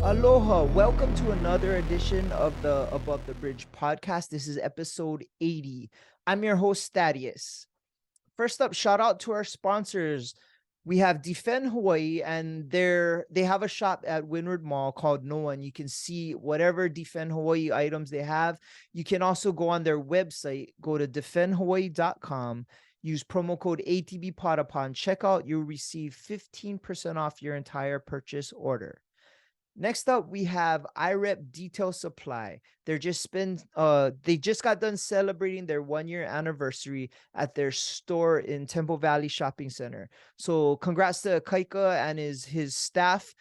Aloha, welcome to another edition of the Above the Bridge podcast. This is episode 80. I'm your host, Thaddeus. First up, shout out to our sponsors. We have Defend Hawaii, and they have a shop at Windward Mall called Noah, and you can see whatever Defend Hawaii items they have. You can also go on their website, go to defendhawaii.com, use promo code ATBPOD upon checkout. You'll receive 15% off your entire purchase order. Next up, we have IREP Detail Supply. They just got done celebrating their 1-year anniversary at their store in Temple Valley Shopping Center. So congrats to Kaika and his staff.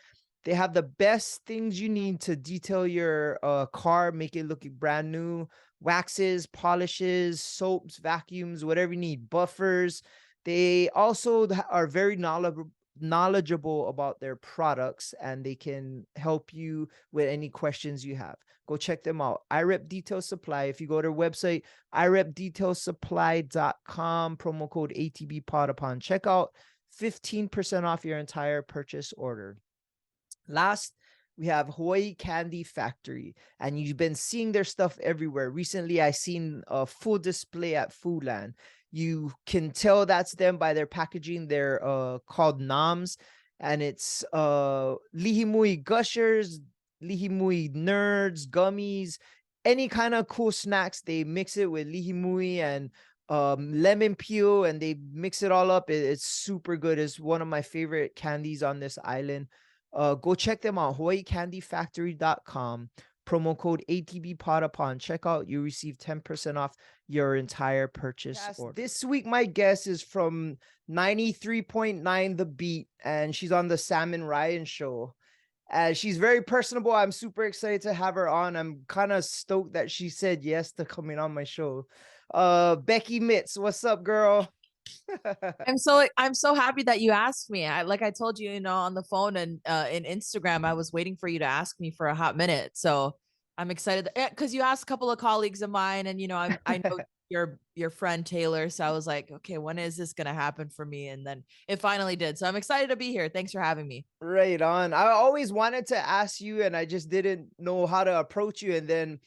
They have the best things you need to detail your car, make it look brand new. Waxes, polishes, soaps, vacuums, whatever you need, buffers. They also are very knowledgeable about their products, and they can help you with any questions you have. Go check them out. IREP Detail Supply. If you go to their website, irepdetailsupply.com, promo code ATBPOD upon checkout, 15% off your entire purchase order. Last, we have Hawaii Candy Factory, and you've been seeing their stuff everywhere. Recently, I seen a full display at Foodland. You can tell that's them by their packaging. They're called Noms, and it's Lihimui Gushers, Lihimui Nerds, gummies, any kind of cool snacks. They mix it with Lihimui and lemon peel, and they mix it all up. It's super good. It's one of my favorite candies on this island. Go check them out, hawaiicandyfactory.com. Promo code ATBPOD upon checkout. You receive 10% off your entire purchase order. This week, my guest is from 93.9 The Beat, and she's on the Salmon Ryan show. She's very personable. I'm super excited to have her on. I'm kind of stoked that she said yes to coming on my show. Becky Mits, what's up, girl? I'm so happy that you asked me. I told you, on the phone and in Instagram, I was waiting for you to ask me for a hot minute. So I'm excited because you asked a couple of colleagues of mine, and I know your friend Taylor. So I was like, okay, when is this gonna happen for me? And then it finally did. So I'm excited to be here. Thanks for having me. Right on. I always wanted to ask you, and I just didn't know how to approach you. And then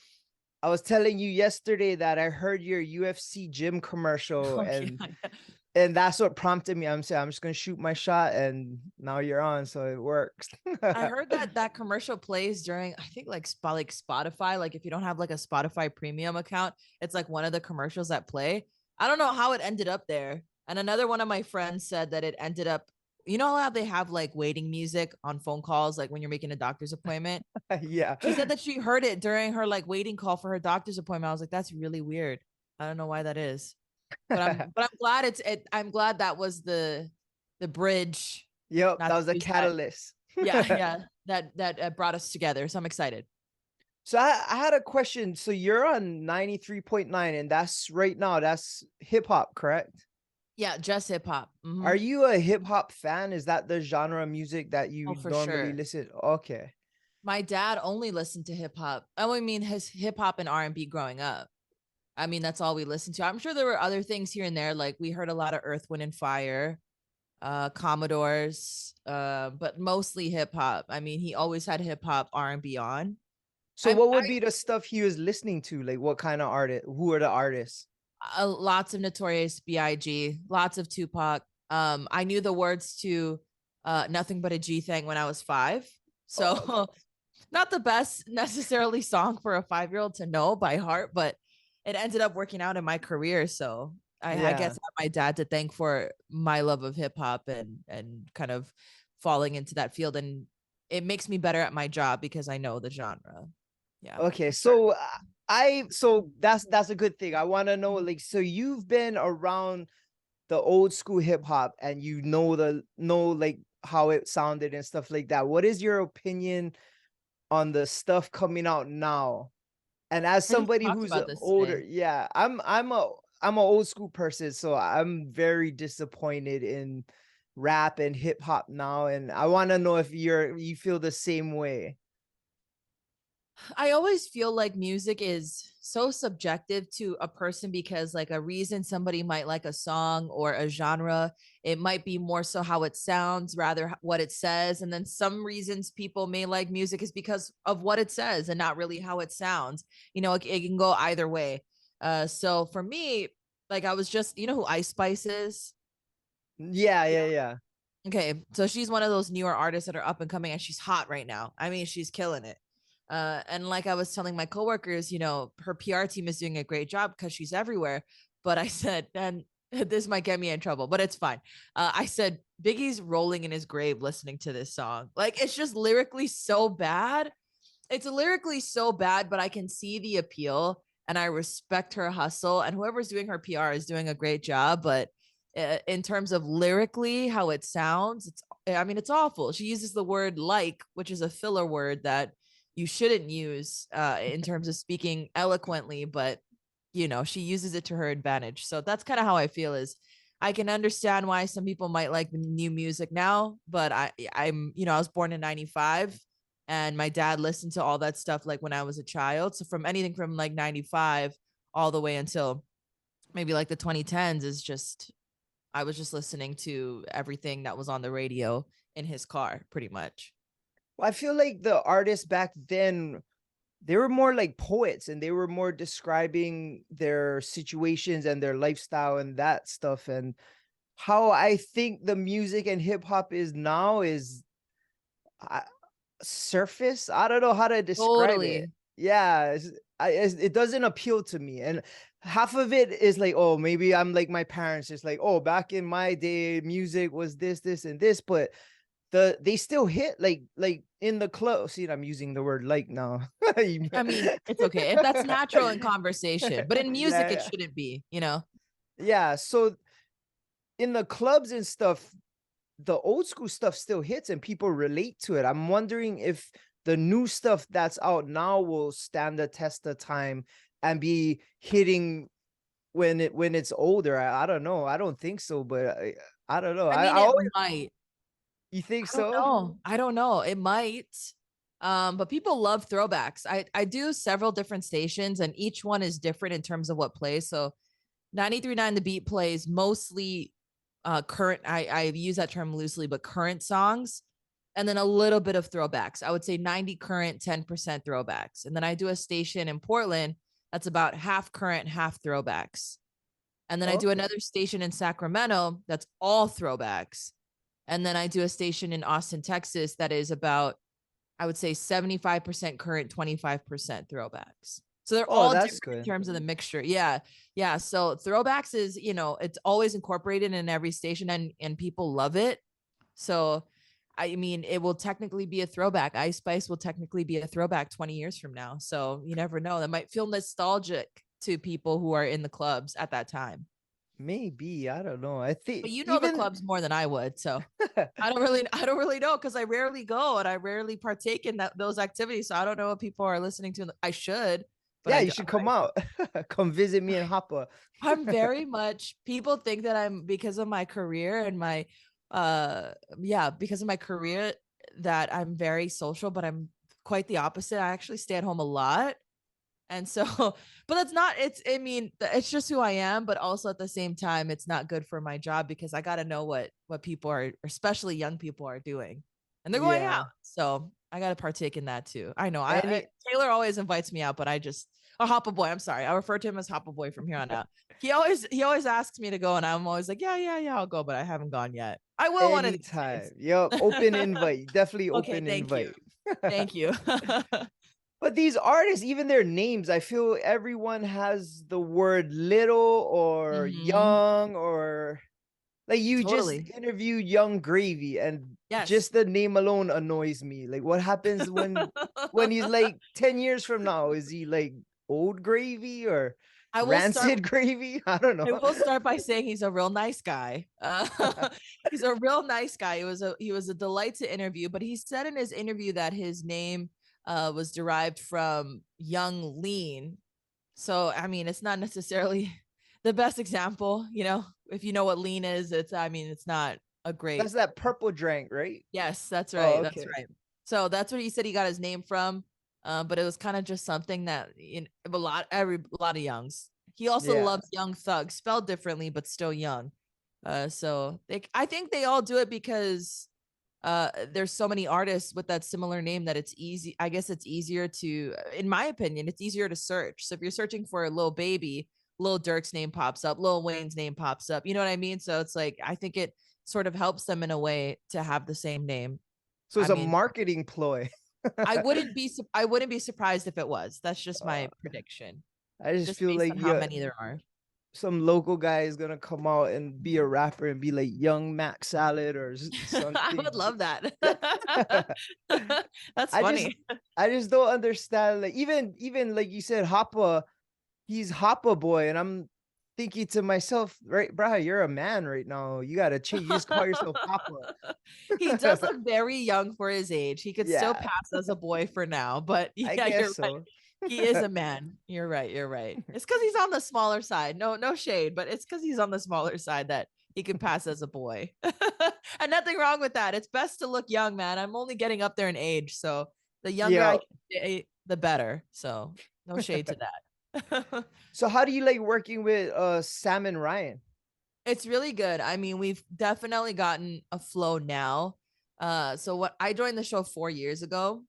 I was telling you yesterday that I heard your UFC Gym commercial, Oh, and yeah. and that's what prompted me. I'm saying I'm just gonna shoot my shot, and now you're on, so it works. I heard that commercial plays during, I think, like Spotify. Like if you don't have like a Spotify premium account, it's like one of the commercials that play. I don't know how it ended up there. And another one of my friends said that it ended up, how they have like waiting music on phone calls, like when you're making a doctor's appointment. Yeah. She said that she heard it during her like waiting call for her doctor's appointment. I was like, that's really weird. I don't know why that is. But I'm glad I'm glad that was the bridge. Yep, Not that to was a use that. catalyst. Yeah, that brought us together. So I'm excited. So I had a question. So you're on 93.9, and that's right now, that's hip hop, correct? Yeah, just hip hop. Are you a hip hop fan? Is that the genre of music that Oh, you for normally sure. listen? Okay. My dad only listened to hip hop. I mean, his hip hop and R&B growing up. I mean, that's all we listened to. I'm sure there were other things here and there. Like we heard a lot of Earth, Wind, and Fire, Commodores, but mostly hip hop. I mean, he always had hip hop R&B on. So what would be the stuff he was listening to? Like what kind of artist? Who are the artists? Lots of Notorious B.I.G., lots of Tupac. I knew the words to Nothing But a G Thing when I was 5. So Oh, not the best necessarily song for a 5-year-old to know by heart, but it ended up working out in my career. So I guess yeah. I have my dad to thank for my love of hip hop and kind of falling into that field. And it makes me better at my job because I know the genre. Yeah. Okay, For sure. so so that's a good thing. I want to know, like, so you've been around the old school hip hop, and you know like how it sounded and stuff like that. What is your opinion on the stuff coming out now? And as I just somebody talked who's about this older, today. yeah, I'm a old school person, so I'm very disappointed in rap and hip hop now, and I want to know if you feel the same way. I always feel like music is so subjective to a person because like a reason somebody might like a song or a genre, it might be more so how it sounds rather what it says. And then some reasons people may like music is because of what it says and not really how it sounds. It can go either way. So for me, like I was just, who Ice Spice is? Yeah, yeah, yeah. Okay, so she's one of those newer artists that are up and coming, and she's hot right now. I mean, she's killing it. And like I was telling my coworkers, her PR team is doing a great job because she's everywhere. But I said, and this might get me in trouble, but it's fine. I said, Biggie's rolling in his grave listening to this song. Like, it's just lyrically so bad. It's lyrically so bad, but I can see the appeal and I respect her hustle. And whoever's doing her PR is doing a great job. But in terms of lyrically, how it sounds, it's awful. She uses the word like, which is a filler word that you shouldn't use in terms of speaking eloquently, but she uses it to her advantage. So that's kind of how I feel is I can understand why some people might like new music now, but I'm I was born in 95 and my dad listened to all that stuff like when I was a child. So from anything from like 95 all the way until maybe like the 2010s is just I was just listening to everything that was on the radio in his car pretty much. Well, I feel like the artists back then, they were more like poets and they were more describing their situations and their lifestyle and that stuff. And how I think the music and hip hop is now is uh, surface. I don't know how to describe it. Totally. Yeah, it doesn't appeal to me. And half of it is like, oh, maybe I'm like my parents, just like, oh, back in my day, music was this, and this, but they still hit like in the club. See, I'm using the word like now. I mean, it's okay. If that's natural in conversation, but in music it Yeah, shouldn't be. yeah. So in the clubs and stuff, the old school stuff still hits and people relate to it. I'm wondering if the new stuff that's out now will stand the test of time and be hitting when it's older. I don't know. I don't think so, but I don't know. I I mean, it always, might. you think I don't so? know. I don't know. It might. But people love throwbacks. I do several different stations and each one is different in terms of what plays. So 93.9 The Beat plays mostly current. I use that term loosely, but current songs. And then a little bit of throwbacks. I would say 90 current, 10% throwbacks. And then I do a station in Portland that's about half current, half throwbacks. And then I do Okay. another station in Sacramento that's all throwbacks. And then I do a station in Austin, Texas that is about, I would say 75% current, 25% throwbacks. So they're Oh, all that's different in good. terms of the mixture. Yeah. Yeah. So throwbacks is, it's always incorporated in every station and people love it. So I mean, it will technically be a throwback. Ice Spice will technically be a throwback 20 years from now. So you never know. That might feel nostalgic to people who are in the clubs at that time. Maybe, I don't know. I think But you know the even clubs more than I would. So I don't really know because I rarely go and I rarely partake in those activities. So I don't know what people are listening to. I should, but yeah, I you do. should come out. Come visit me in Hapa. I'm very much people think that I'm because of my career and my because of my career that I'm very social, but I'm quite the opposite. I actually stay at home a lot. And so, but that's not, it's just who I am. But also at the same time, it's not good for my job because I got to know what people are, especially young people are doing and they're going out. Yeah. So I got to partake in that too. I know Any Taylor always invites me out, but a Hoppa boy. I'm sorry. I refer to him as Hoppa boy from here on out. He always asks me to go and I'm always like, yeah, I'll go, but I haven't gone yet. I will one of these anytime. days. Yep. Open invite. Definitely Okay. open Thank you. invite. Thank you. But these artists, even their names, I feel everyone has the word little or hmm young or like you just Totally. interviewed Young Gravy and Yes. just the name alone annoys me. Like what happens when he's like 10 years from now? Is he like old gravy or I will start rancid gravy? I don't I know. will start by saying he's a real nice guy. He's a real nice guy. He was a delight to interview, but he said in his interview that his name was derived from young lean. So I mean, it's not necessarily the best example, if you know what lean is, it's not a great. That's that purple drink, right? Yes, that's Oh, right. That's okay. right. So that's what he said he got his name from. But it was kind of just something that a lot of youngs. He also Yeah. loves Young Thug, spelled differently but still young. So I think they all do it because there's so many artists with that similar name that it's easy. I guess it's easier to, in my opinion, it's easier to search. So if you're searching for a Lil Baby, Lil Durk's name pops up, Lil Wayne's name pops up. You know what I mean? So it's like I think it sort of helps them in a way to have the same name. So I it's a mean, marketing ploy. I wouldn't be surprised if it was. That's just Uh, my prediction, I just just feel based like on how yeah, many there are. some local guy is gonna come out and be a rapper and be like Young Mac Salad or I something. would love that. That's I just funny. I just don't understand. Like even like you said, Hoppa, he's Hoppa boy, and I'm thinking to myself, right, bruh, you're a man right now. You gotta change. You just call yourself He does Hoppa. look very young for his age. He could still Yeah, pass as a boy for now, but I yeah, guess you're right. so. He is a man. You're right. You're right. It's because he's on the smaller side. No shade, but it's because he's on the smaller side that he can pass as a boy. And nothing wrong with that. It's best to look young, man. I'm only getting up there in age, so the younger I Yeah. can stay, the better. So no shade to that. So how do you like working with Sam and Ryan? It's really good. I mean, we've definitely gotten a flow now. So what I joined the show 4 years ago,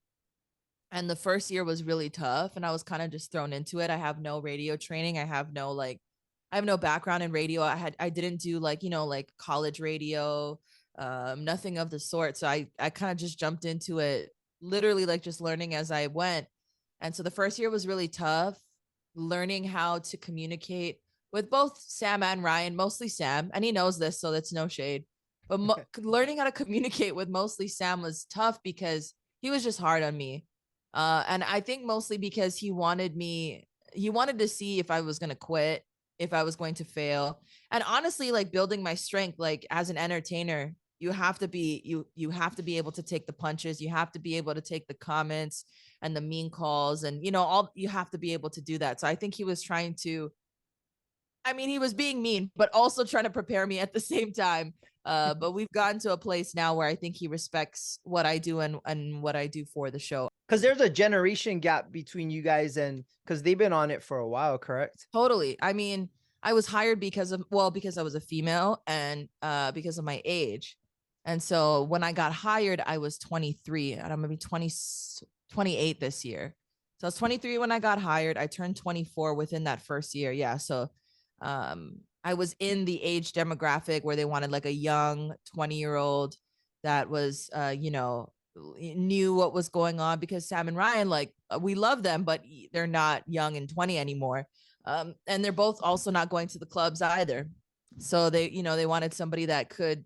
and the first year was really tough, and I was kind of just thrown into it. I have no radio training. I have no background in radio. I didn't do like, like college radio, nothing of the sort. So I kind of just jumped into it, literally like just learning as I went. And so the first year was really tough, learning how to communicate with both Sam and Ryan, mostly Sam, and he knows this, so that's no shade. But learning how to communicate with mostly Sam was tough because he was just hard on me. And I think mostly because he wanted to see if I was going to quit, if I was going to fail. And honestly, like building my strength, like as an entertainer, you have to be able to take the punches. You have to be able to take the comments and the mean calls, and all you have to be able to do that. So I think he was trying to, I mean, he was being mean, but also trying to prepare me at the same time. But we've gotten to a place now where I think he respects what I do and what I do for the show. Because there's a generation gap between you guys, and because they've been on it for a while, correct? Totally. I mean, I was hired because I was a female, and because of my age. And so when I got hired, I was 23, and I'm gonna be 28 this year. So I was 23 when I got hired. I turned 24 within that first year. Yeah. So I was in the age demographic where they wanted like a young 20-year-old that was knew what was going on, because Sam and Ryan, like, we love them, but they're not young and 20 anymore. And they're both also not going to the clubs either. So they wanted somebody that could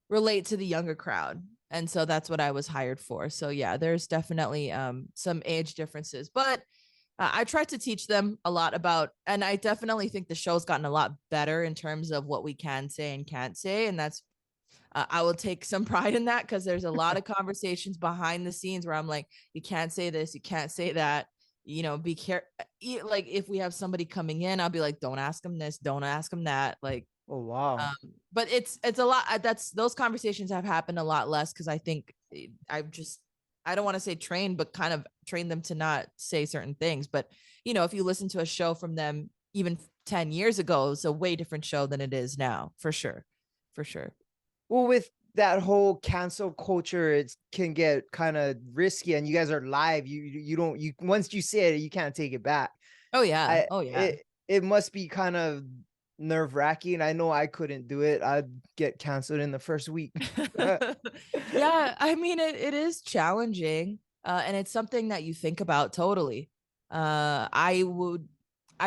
relate to the younger crowd. And so that's what I was hired for. So yeah, there's definitely some age differences, but I tried to teach them a lot about, and I definitely think the show's gotten a lot better in terms of what we can say and can't say. And that's, I will take some pride in that, because there's a lot of conversations behind the scenes where I'm like, you can't say this, you can't say that, be careful. Like if we have somebody coming in, I'll be like, don't ask them this, don't ask them that. Like, Oh wow. but it's a lot. Those conversations have happened a lot less, because I think I don't want to say trained, but kind of trained them to not say certain things. But if you listen to a show from them even 10 years ago, it's a way different show than it is now, for sure. For sure. Well, with that whole cancel culture, it can get kind of risky, and you guys are live. You don't you once you say it, you can't take it back. Oh yeah. I Oh yeah. it must be kind of nerve-wracking. I know I couldn't do it. I'd get canceled in the first week. Yeah, I mean it is challenging. And it's something that you think about totally. I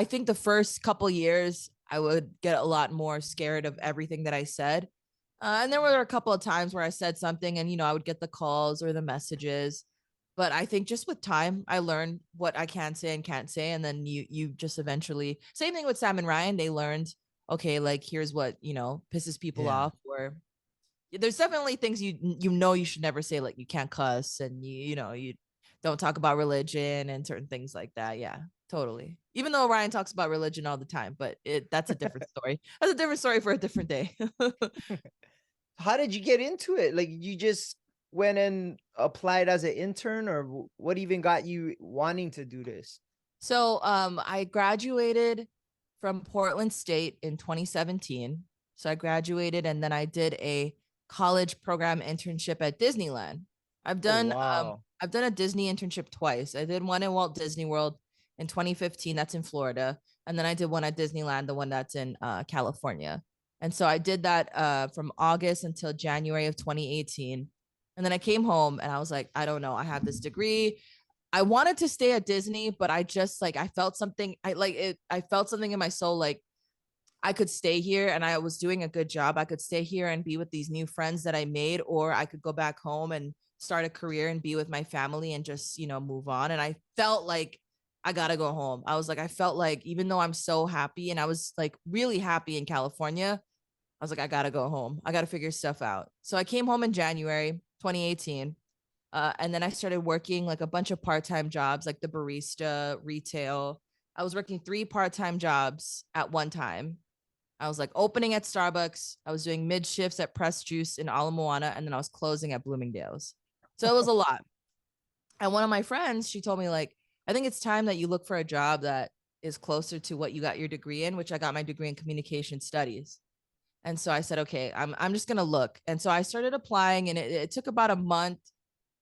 think the first couple years I would get a lot more scared of everything that I said. And there were a couple of times where I said something and I would get the calls or the messages. But I think just with time, I learned what I can say and can't say. And then you just eventually, same thing with Sam and Ryan, they learned, okay, like here's what, pisses people Yeah. off, or there's definitely things you should never say, like you can't cuss, and you don't talk about religion and certain things like that. Yeah, totally. Even though Ryan talks about religion all the time, but that's a different story. That's a different story for a different day. How did you get into it? Like you just went and applied as an intern, or what even got you wanting to do this? So I graduated from Portland State in 2017. So I graduated and then I did a college program internship at Disneyland. I've Oh, done wow. I've done a Disney internship twice. I did one in Walt Disney World in 2015, that's in Florida, and then I did one at Disneyland, the one that's in California. And so I did that from August until January of 2018. And then I came home and I was like, I don't know, I have this degree. I wanted to stay at Disney, but I just like I felt something. I felt something in my soul like I could stay here and I was doing a good job. I could stay here and be with these new friends that I made, or I could go back home and start a career and be with my family and just, move on. And I felt like I gotta go home. I was like, I felt like even though I'm so happy and I was like really happy in California, I was like, I gotta go home. I gotta figure stuff out. So I came home in January 2018. And then I started working like a bunch of part-time jobs, like the barista, retail. I was working 3 part-time jobs at one time. I was like opening at Starbucks. I was doing mid shifts at Press Juice in Ala Moana, and then I was closing at Bloomingdale's. So it was a lot. And one of my friends, she told me like, I think it's time that you look for a job that is closer to what you got your degree in, which I got my degree in communication studies. And so I said, okay, I'm just gonna look. And so I started applying, and it took about a month.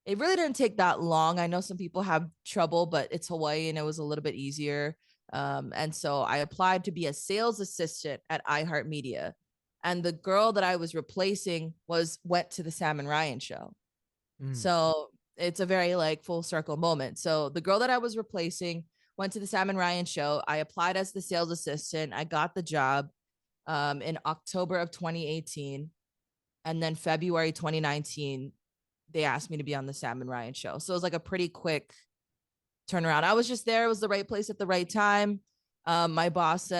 It really didn't take that long. I know some people have trouble, but it's Hawaii and it was a little bit easier. And so I applied to be a sales assistant at iHeartMedia. And the girl that I was replacing went to the Sam and Ryan show. Mm. So it's a very like full circle moment. So the girl that I was replacing went to the Sam and Ryan show. I applied as the sales assistant. I got the job in October of 2018. And then February 2019, they asked me to be on the Sam and Ryan show. So it was like a pretty quick turnaround. I was just there. It was the right place at the right time. My boss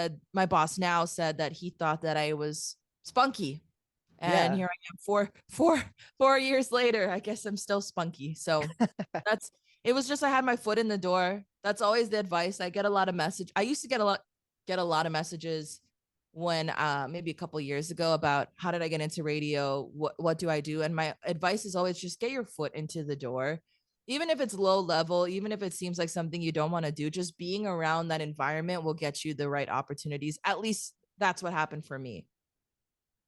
now said that he thought that I was spunky. And Yeah. here I am 4 years later. I guess I'm still spunky. So it was just I had my foot in the door. That's always the advice. I get a lot of message. I used to get a lot of messages when maybe a couple years ago about how did I get into radio? What do I do? And my advice is always just get your foot into the door. Even if it's low level, even if it seems like something you don't want to do, just being around that environment will get you the right opportunities. At least that's what happened for me.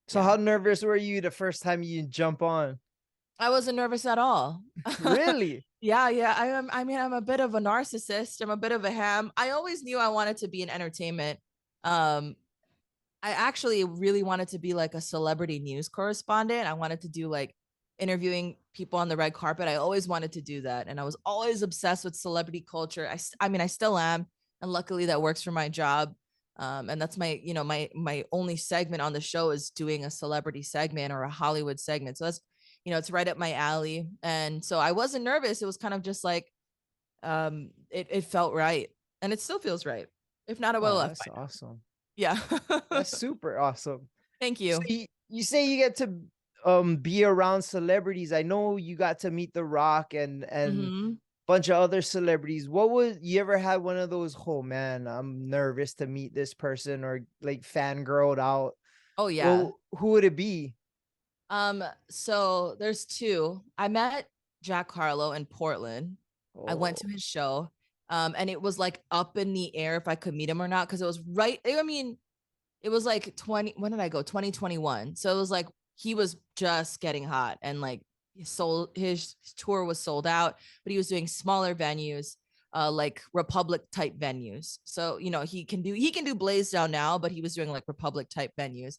So Yeah. how nervous were you the first time you jump on? I wasn't nervous at all. Really? Yeah, yeah. I'm a bit of a narcissist. I'm a bit of a ham. I always knew I wanted to be in entertainment. Um, I actually really wanted to be like a celebrity news correspondent. I wanted to do like interviewing people on the red carpet. I always wanted to do that. And I was always obsessed with celebrity culture. I mean, I still am. And luckily that works for my job. And that's my only segment on the show is doing a celebrity segment or a Hollywood segment. So that's, it's right up my alley. And so I wasn't nervous. It was kind of just like, it felt right. And it still feels right. If not, I would have Oh, left that's by now. awesome. Yeah. That's super awesome. Thank So you. you say you get to be around celebrities. I know you got to meet The Rock and Mhm. bunch of other celebrities. What was you ever had one of those, oh man, I'm nervous to meet this person, or like fangirled out? Oh yeah. Well, who would it be? So there's two. I met Jack Harlow in Portland. I went to Oh, his show. And it was like up in the air if I could meet him or not, because it was right. I mean, it was like 20. When did I go? 2021. So it was like he was just getting hot and like his tour was sold out, but he was doing smaller venues, like Republic type venues. So he can do Blaze Down now, but he was doing like Republic type venues.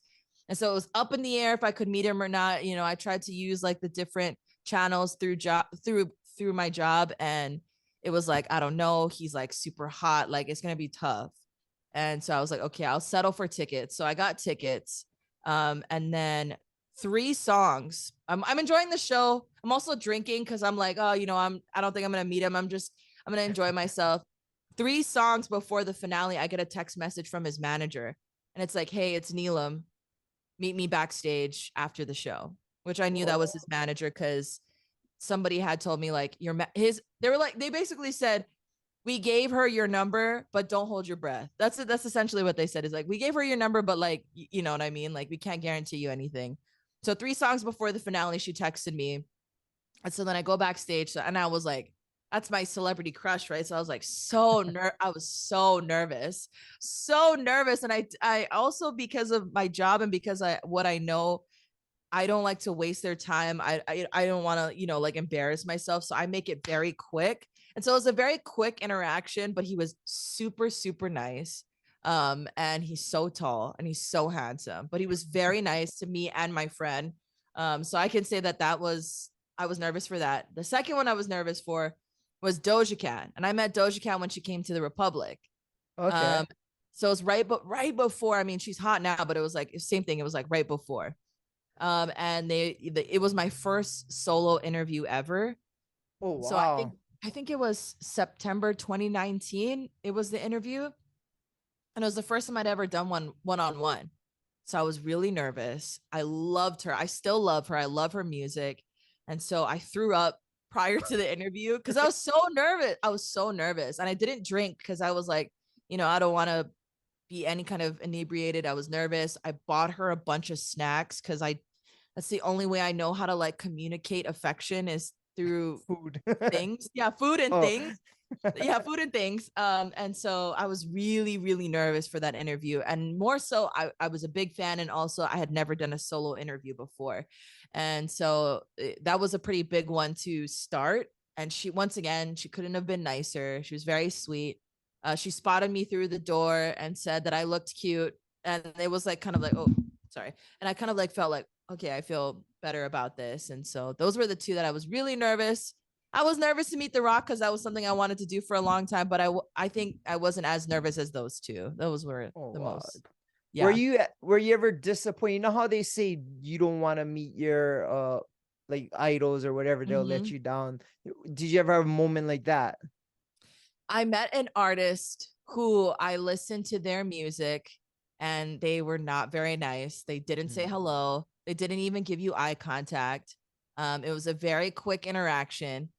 And so it was up in the air if I could meet him or not. I tried to use like the different channels through my job, and it was like, I don't know, he's like super hot, like it's gonna be tough. And so I was like, okay, I'll settle for tickets. So I got tickets. And then 3 songs. I'm enjoying the show. I'm also drinking because I'm like, oh, I don't think I'm gonna meet him. I'm gonna enjoy myself. 3 songs before the finale, I get a text message from his manager, and it's like, hey, it's Neelam. Meet me backstage after the show, which I knew that was his oh, manager because somebody had told me like they basically said, we gave her your number, but don't hold your breath. That's it. That's essentially what they said, is like, we gave her your number, but like, you know what I mean? Like, we can't guarantee you anything. So 3 songs before the finale, she texted me And so then I go backstage and I was like, that's my celebrity crush, right? So I was like I was so nervous. And I also, because of my job and because what I know, I don't like to waste their time. I don't want to, like embarrass myself. So I make it very quick. And so it was a very quick interaction, but he was super, super nice. And he's so tall and he's so handsome, but he was very nice to me and my friend. So I can say I was nervous for that. The second one I was nervous for was Doja Cat. And I met Doja Cat when she came to the Republic. Okay. Um, so it was right before, I mean, she's hot now, but it was like the same thing. It was like right before. And it was my first solo interview ever. Oh, So wow. I think it was September 2019. It was the interview, and it was the first time I'd ever done one on one. So I was really nervous. I loved her. I still love her. I love her music, and so I threw up prior to the interview because I was so nervous. I was so nervous, and I didn't drink because I was like, I don't want to be any kind of inebriated. I was nervous. I bought her a bunch of snacks because that's the only way I know how to like communicate affection is through Food. things. Yeah, food and Oh, things. Yeah, food and things. And so I was really, really nervous for that interview. And more so, I was a big fan. And also I had never done a solo interview before. And so that was a pretty big one to start. And once again, she couldn't have been nicer. She was very sweet. She spotted me through the door and said that I looked cute. And it was like kind of like, oh, sorry. And I kind of like felt like, okay, I feel better about this. And so those were the two that I was really nervous. I was nervous to meet The Rock because that was something I wanted to do for a long time, but I think I wasn't as nervous as those two. Those were oh, the wow. most. Were Yeah. you ever disappointed? You know how they say you don't want to meet your like idols or whatever, they'll let Mhm. you down. Did you ever have a moment like that? I met an artist who I listened to their music and they were not very nice. They didn't say Mm. hello. They didn't even give you eye contact. It was a very quick interaction.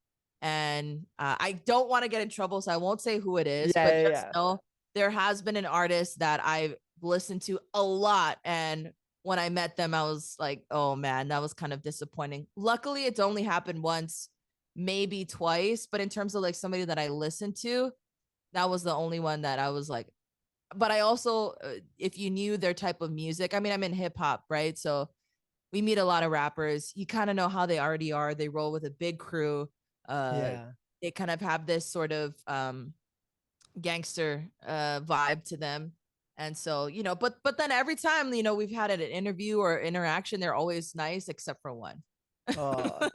And I don't want to get in trouble, so I won't say who it is, Yeah, but yeah, just yeah. know there has been an artist that I've listened to a lot. And when I met them, I was like, oh man, that was kind of disappointing. Luckily, it's only happened once, maybe twice, but in terms of like somebody that I listened to, that was the only one that I was like, but I also, if you knew their type of music, I mean, I'm in hip hop, right? So we meet a lot of rappers. You kind of know how they already are. They roll with a big crew. Uh, Yeah. they kind of have this sort of gangster vibe to them. And so, but then every time, we've had an interview or interaction, they're always nice except for one. Uh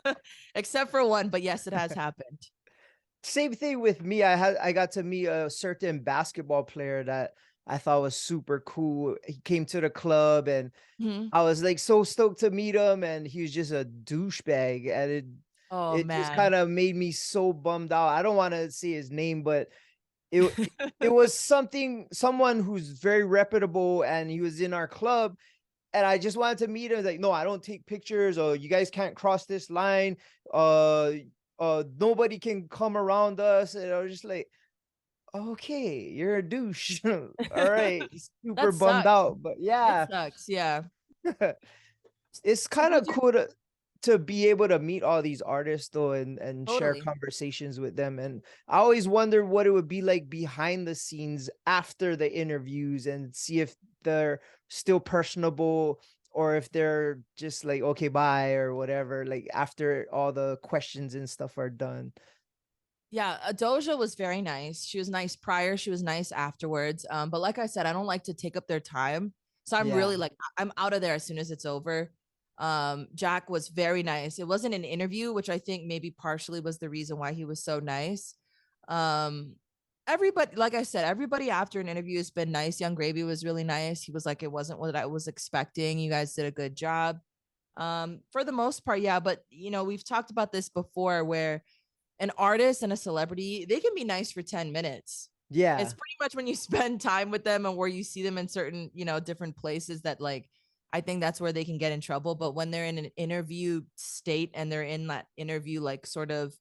Except for one, but yes, it has happened. Same thing with me. I got to meet a certain basketball player that I thought was super cool. He came to the club and Mhm. I was like so stoked to meet him, and he was just a douchebag, and Oh it just man. kind of made me so bummed out. I don't want to say his name, but it it was someone who's very reputable, and he was in our club, and I just wanted to meet him. Like, no, I don't take pictures, or you guys can't cross this line. Uh, nobody can come around us. And I was just like, okay, you're a douche. All right, super That bummed sucks. out, but It yeah. sucks. Yeah. It's So kind of did you cool to be able to meet all these artists though, and share totally? conversations with them. And I always wonder what it would be like behind the scenes after the interviews, and see if they're still personable, or if they're just like, okay, bye, or whatever, like after all the questions and stuff are done. Yeah, Doja was very nice. She was nice prior, she was nice afterwards. But like I said, I don't like to take up their time. So I'm Yeah. really like I'm out of there as soon as it's over. Jack was very nice. It wasn't an interview, which I think maybe partially was the reason why he was so nice. Um everybody, like I said, everybody after an interview has been nice. Young Gravy was really nice. He was like, it wasn't what I was expecting. You guys did a good job. For the most part, yeah, but we've talked about this before where an artist and a celebrity, they can be nice for 10 minutes. Yeah. It's pretty much when you spend time with them and where you see them in certain, different places that like I think that's where they can get in trouble. But when they're in an interview state and they're in that interview like sort of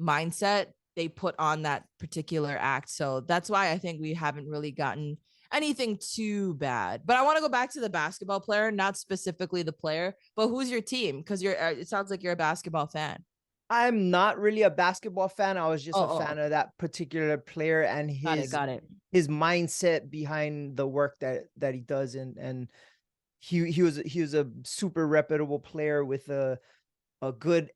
mindset, they put on that particular act. So that's why I think we haven't really gotten anything too bad. But I want to go back to the basketball player, not specifically the player, but who's your team? Because it sounds like you're a basketball fan. I'm not really a basketball fan. I was just Oh, a fan of that particular player and got it, got it. his mindset behind the work that he does, and he was a super reputable player with a good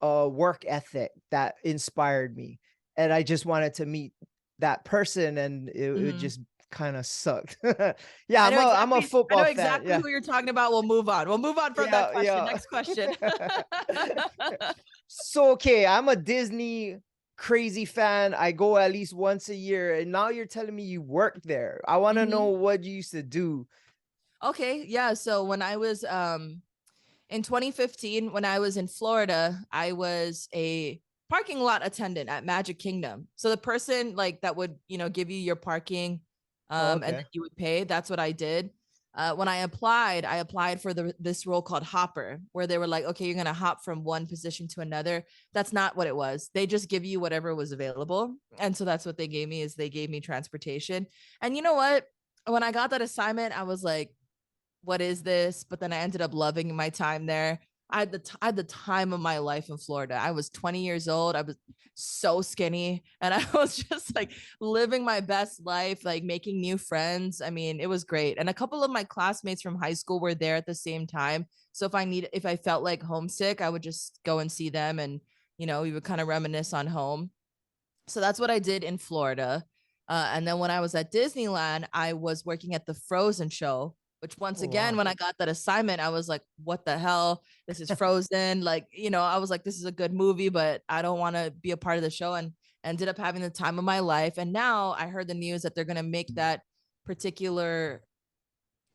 work ethic that inspired me, and I just wanted to meet that person, and it Mhm. just kind of sucked. Yeah, I know I'm a exactly. I know football fan. exactly Yeah, who you're talking about. We'll move on. We'll move on from that question. yeah, Next question. yeah. So okay, I'm a Disney crazy fan. I go at least once a year, and now you're telling me you work there. I want to know Mhm. what you used to do. Okay, yeah. So when I was in 2015, when I was in Florida, I was a parking lot attendant at Magic Kingdom. So the person like that would, give you your parking, Oh, and then okay. you would pay. That's what I did. When I applied for this role called hopper, where they were like, okay, you're gonna hop from one position to another. That's not what it was. They just give you whatever was available, and so that's what they gave me. Is they gave me transportation. And you know what? When I got that assignment, I was like, what is this? But then I ended up loving my time there. I had the time of my life in Florida. I was 20 years old. I was so skinny, and I was just like living my best life, like making new friends. I mean, it was great. And a couple of my classmates from high school were there at the same time. So if I felt like homesick, I would just go and see them, and we would kind of reminisce on home. So that's what I did in Florida. And then when I was at Disneyland, I was working at the Frozen show, which once Oh, again, wow. when I got that assignment, I was like, what the hell? This is Frozen. Like, I was like, this is a good movie, but I don't want to be a part of the show. And ended up having the time of my life. And now I heard the news that they're going to make that particular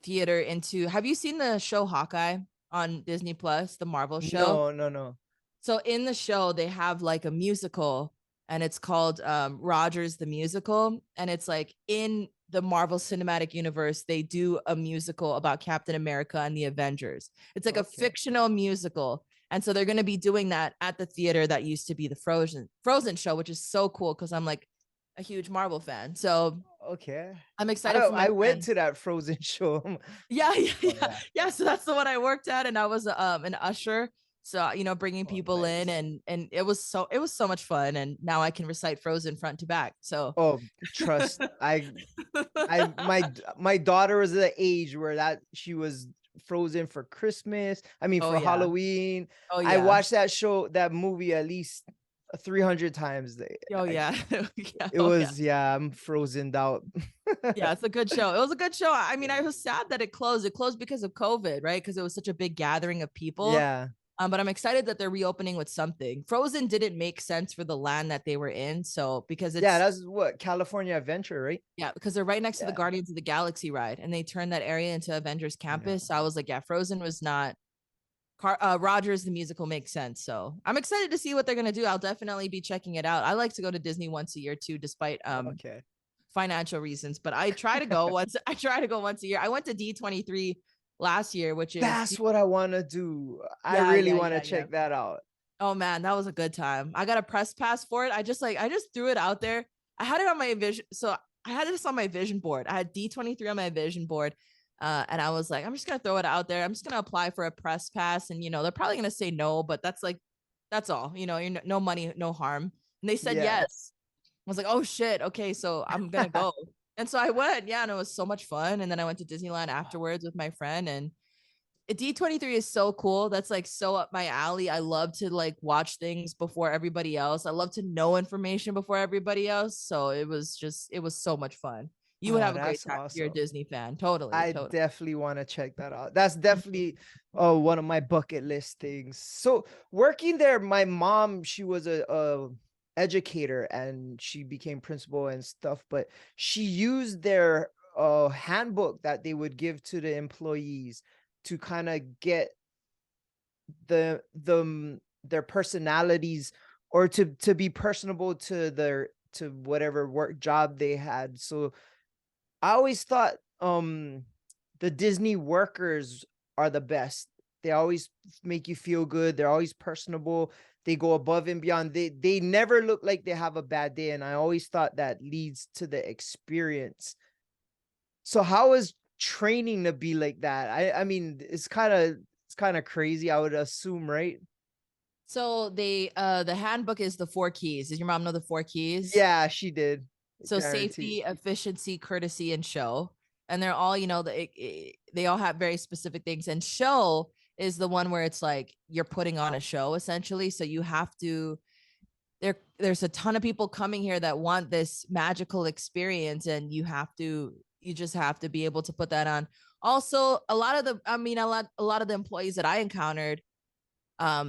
theater into. Have you seen the show Hawkeye on Disney Plus, the Marvel show? No, no, no. So in the show, they have like a musical, and it's called Rogers the Musical. And it's like in the Marvel Cinematic Universe, they do a musical about Captain America and the Avengers. It's like a Okay. fictional musical. And so they're going to be doing that at the theater that used to be the Frozen show, which is so cool because I'm like a huge Marvel fan. So Okay. I'm I excited for my I went friend. to that Frozen show. Yeah, yeah, Oh, yeah, yeah. yeah. So that's the one I worked at, and I was an usher. So bringing Oh, people in, nice. and it was so much fun, and now I can recite Frozen front to back. So, Oh, trust. My daughter was at the age where that she was Frozen for Christmas. I mean, oh for yeah, Halloween. oh I yeah, watched that movie at least 300 times. oh I, yeah, yeah, it oh yeah, was, yeah, I'm frozen out. yeah. It's a good show. It was a good show. I mean, I was sad that it closed. It closed because of COVID, right? Because it was such a big gathering of people. Yeah. But I'm excited that they're reopening with something. Frozen didn't make sense for the land that they were in, so because Yeah, it's that's what California Adventure, right? yeah, because they're right next to the Yeah. Guardians of the Galaxy ride, and they turned that area into Avengers Yeah. Campus. So I was like, yeah, Frozen was not. Rogers the musical makes sense. So I'm excited to see what they're gonna do. I'll definitely be checking it out. I like to go to Disney once a year too, despite Okay. financial reasons. But I try to go once. I try to go once a year. I went to D23 last year, which is That's what I want to do. I yeah, really yeah, want to yeah, yeah. check that out. Oh man, that was a good time. I got a press pass for it. I just threw it out there. I had it on my vision. So I had this on my vision board. I had D23 on my vision board. And I was like, I'm just gonna throw it out there. I'm just gonna apply for a press pass. And they're probably gonna say no, but that's all. You're no money, no harm. And they said Yeah. yes. I was like, oh shit, okay, so I'm gonna go. And so I went, yeah, and it was so much fun. And then I went to Disneyland afterwards with my friend, and D23 is so cool. That's like so up my alley. I love to like watch things before everybody else. I love to know information before everybody else. So it was so much fun. You would Oh, have a great that's time if you're a awesome. Disney fan. Totally, I totally. definitely want to check that out. That's Mhm. definitely one of my bucket list things. So working there, my mom, she was a educator and she became principal and stuff, but she used their handbook that they would give to the employees to kind of get their personalities, or to be personable to to whatever work job they had. So I always thought the Disney workers are the best. They always make you feel good. They're always personable. They go above and beyond. They never look like they have a bad day. And I always thought that leads to the experience. So how is training to be like that? I mean, it's kind of crazy, I would assume, right? So the handbook is the 4 keys. Does your mom know the 4 keys? Yeah, she did. So Guarantee. safety, efficiency, courtesy, and show. And they're all, they all have very specific things. And show is the one where it's like you're putting on a show essentially. So you have to there's a ton of people coming here that want this magical experience, and you just have to be able to put that on. Also, a lot of the employees that I encountered,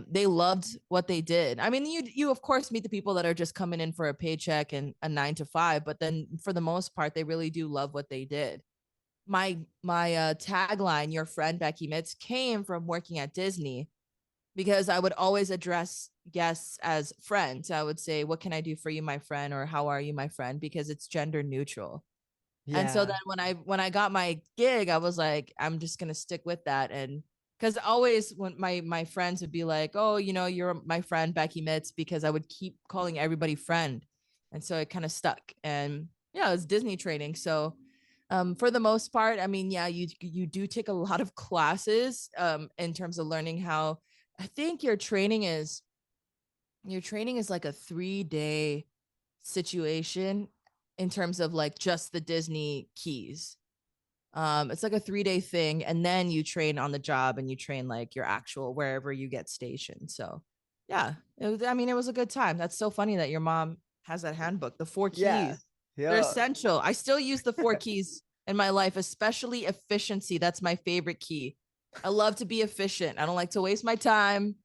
they loved what they did. I mean, you of course meet the people that are just coming in for a paycheck and a 9 to 5, but then for the most part they really do love what they did. My tagline, your friend Becky Mits, came from working at Disney, because I would always address guests as friends. I would say, "What can I do for you, my friend?" or "How are you, my friend?" because it's gender neutral. And so Yeah. then when I got my gig, I was like, I'm just gonna stick with that. And because always when my friends would be like, "Oh, you're my friend Becky Mitz," because I would keep calling everybody friend, and so it kind of stuck. And yeah, it's Disney training. So for the most part, I mean, yeah, you do take a lot of classes in terms of learning how. I think your training is like a 3-day situation in terms of like just the Disney keys. It's like a 3-day thing, and then you train on the job and you train like your actual wherever you get stationed. So yeah, it was a good time. That's so funny that your mom has that handbook, the 4 keys. Yeah. They're Yeah. essential. I still use the 4 keys in my life, especially efficiency. That's my favorite key. I love to be efficient. I don't like to waste my time.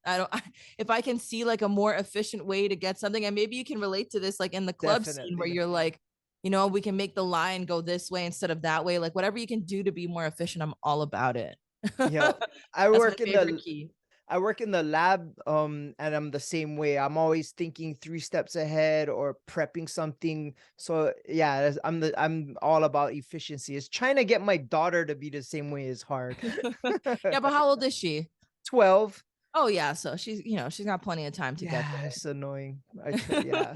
If I can see like a more efficient way to get something, and maybe you can relate to this, like in the club scene where Definitely. you're like, we can make the line go this way instead of that way. Like whatever you can do to be more efficient, I'm all about it. Yeah. I That's my work in favorite the key. I work in the lab, and I'm the same way. I'm always thinking 3 steps ahead or prepping something. So yeah, I'm all about efficiency. It's trying to get my daughter to be the same way is hard. Yeah, but how old is she? 12. Oh yeah, so she's got plenty of time to get Yeah, there. it's annoying. Yeah.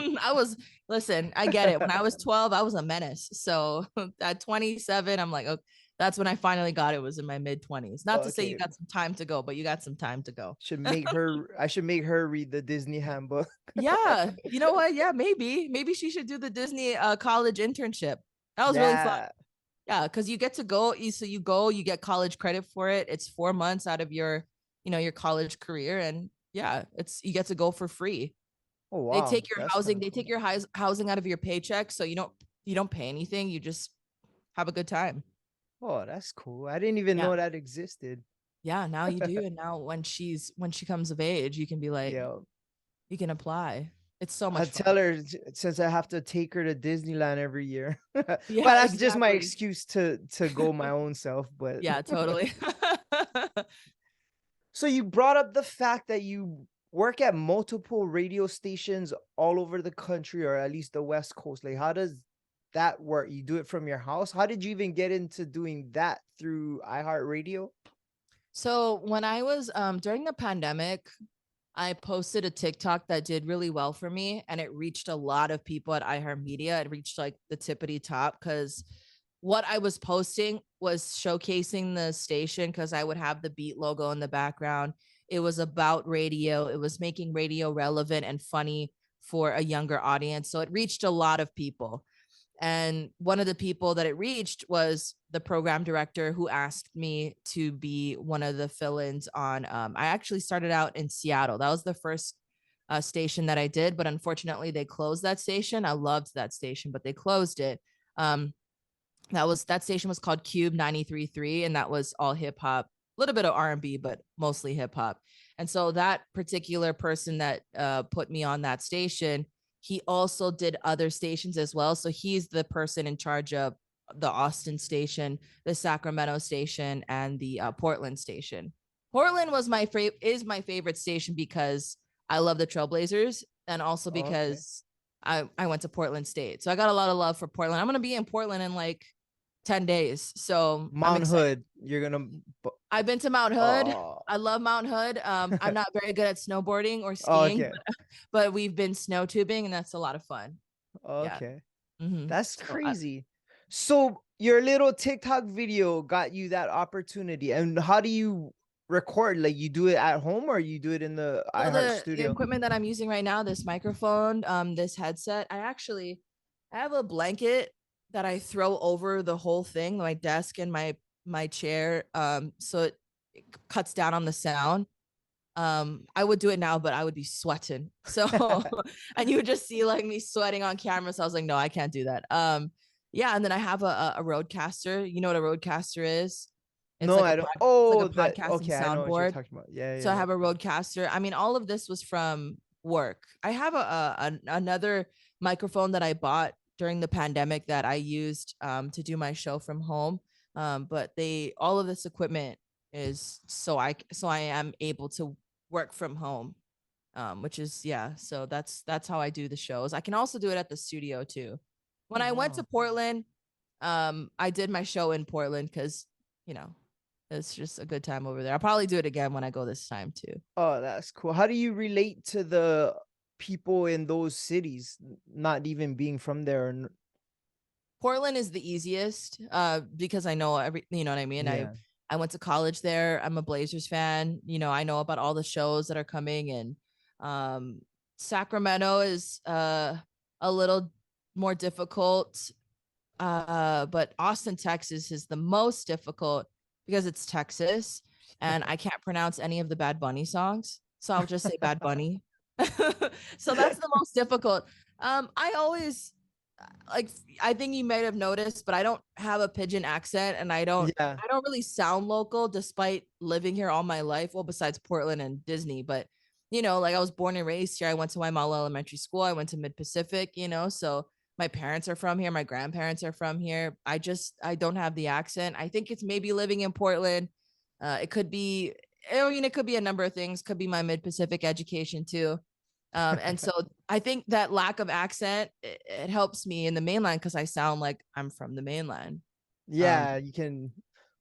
Listen, I get it. When I was 12, I was a menace. So at 27, I'm like, oh, that's when I finally got it, was in my mid 20s. Not to say you Okay. got some time to go, but you got some time to go. I should make her read the Disney handbook. Yeah. You know what? Yeah, maybe. Maybe she should do the Disney college internship. That was really fun. Yeah. Yeah, because you get to go, you get college credit for it. It's 4 months out of your college career. And yeah, you get to go for free. Oh They wow, take your that's kind housing, of they take cool. your housing out of your paycheck, so you don't pay anything. You just have a good time. Oh, that's cool. I didn't even Yeah. know that existed. Yeah, now you do. And now when she comes of age, you can be like, Yeah. you can apply. It's so I'll much tell fun. her since I have to take her to Disneyland every year. But Yeah, that's just my exactly. excuse to go my own self. But Yeah, totally. so you brought up the fact that you work at multiple radio stations all over the country, or at least the West Coast. Like, how does that work? You do it from your house? How did you even get into doing that through iHeartRadio? So when I was during the pandemic, I posted a TikTok that did really well for me, and it reached a lot of people at iHeartMedia. It reached like the tippity top because what I was posting was showcasing the station, because I would have the Beat logo in the background. It was about radio. It was making radio relevant and funny for a younger audience. So it reached a lot of people. And one of the people that it reached was the program director, who asked me to be one of the fill-ins on. I actually started out in Seattle. That was the first station that I did, but unfortunately they closed that station. I loved that station, but they closed it. Um, that station was called Cube 93.3, and that was all hip hop, a little bit of R&B, but mostly hip hop. And so that particular person that put me on that station, he also did other stations as well. So he's the person in charge of the Austin station, the Sacramento station, and the Portland station. Portland is my favorite station because I love the Trailblazers, and also Oh, okay. because I went to Portland State. So I got a lot of love for Portland. I'm going to be in Portland in like 10 days. So I'm Mount excited. Hood, you're gonna. I've been to Mount Hood. Oh, I love Mount Hood. I'm not very good at snowboarding or skiing, okay, but we've been snow tubing, and that's a lot of fun. Yeah. okay. Mm-hmm. That's So crazy. So your little TikTok video got you that opportunity. And how do you record? Like you do it at home or you do it in the So iHeart the studio? equipment that I'm using right now, this microphone, this headset, I have a blanket that I throw over the whole thing, my desk and my chair, so it cuts down on the sound. I would do it now, but I would be sweating. So and you would just see like me sweating on camera. So I was like, no, I can't do that. Yeah, and then I have a roadcaster. You know what a roadcaster is? No, I don't. It's like a Oh, that podcasting okay. I know what you're soundboard. talking about. Yeah, So I yeah, have a roadcaster. I mean, all of this was from work. I have another microphone that I bought during the pandemic that I used to do my show from home. But they all of this equipment is so I am able to work from home, which is yeah. So that's how I do the shows. I can also do it at the studio too. When Oh, I went to wow. Portland, I did my show in Portland because you know it's just a good time over there. I'll probably do it again when I go this time too. Oh, that's cool. How do you relate to the people in those cities, not even being from there? Portland is the easiest because I know every you know what I mean. Yeah. I went to college there. I'm a Blazers fan. You know, I know about all the shows that are coming and um Sacramento is a little more difficult. But Austin, Texas is the most difficult because it's Texas and I can't pronounce any of the Bad Bunny songs. So I'll just say Bad Bunny. So that's the most difficult. I always like I think you might have noticed, but I don't have a pigeon accent and Yeah. I don't really sound local despite living here all my life. Well, besides Portland and Disney, but you know, like I was born and raised here. I went to Waimala Elementary School. I went to Mid Pacific, you know, so my parents are from here, my grandparents are from here. I don't have the accent. I think it's maybe living in Portland. It could be I mean, it could be a number of things, could be my Mid Pacific education too. And so I think that lack of accent it helps me in the mainland because I sound like I'm from the mainland. Um, Yeah, you can.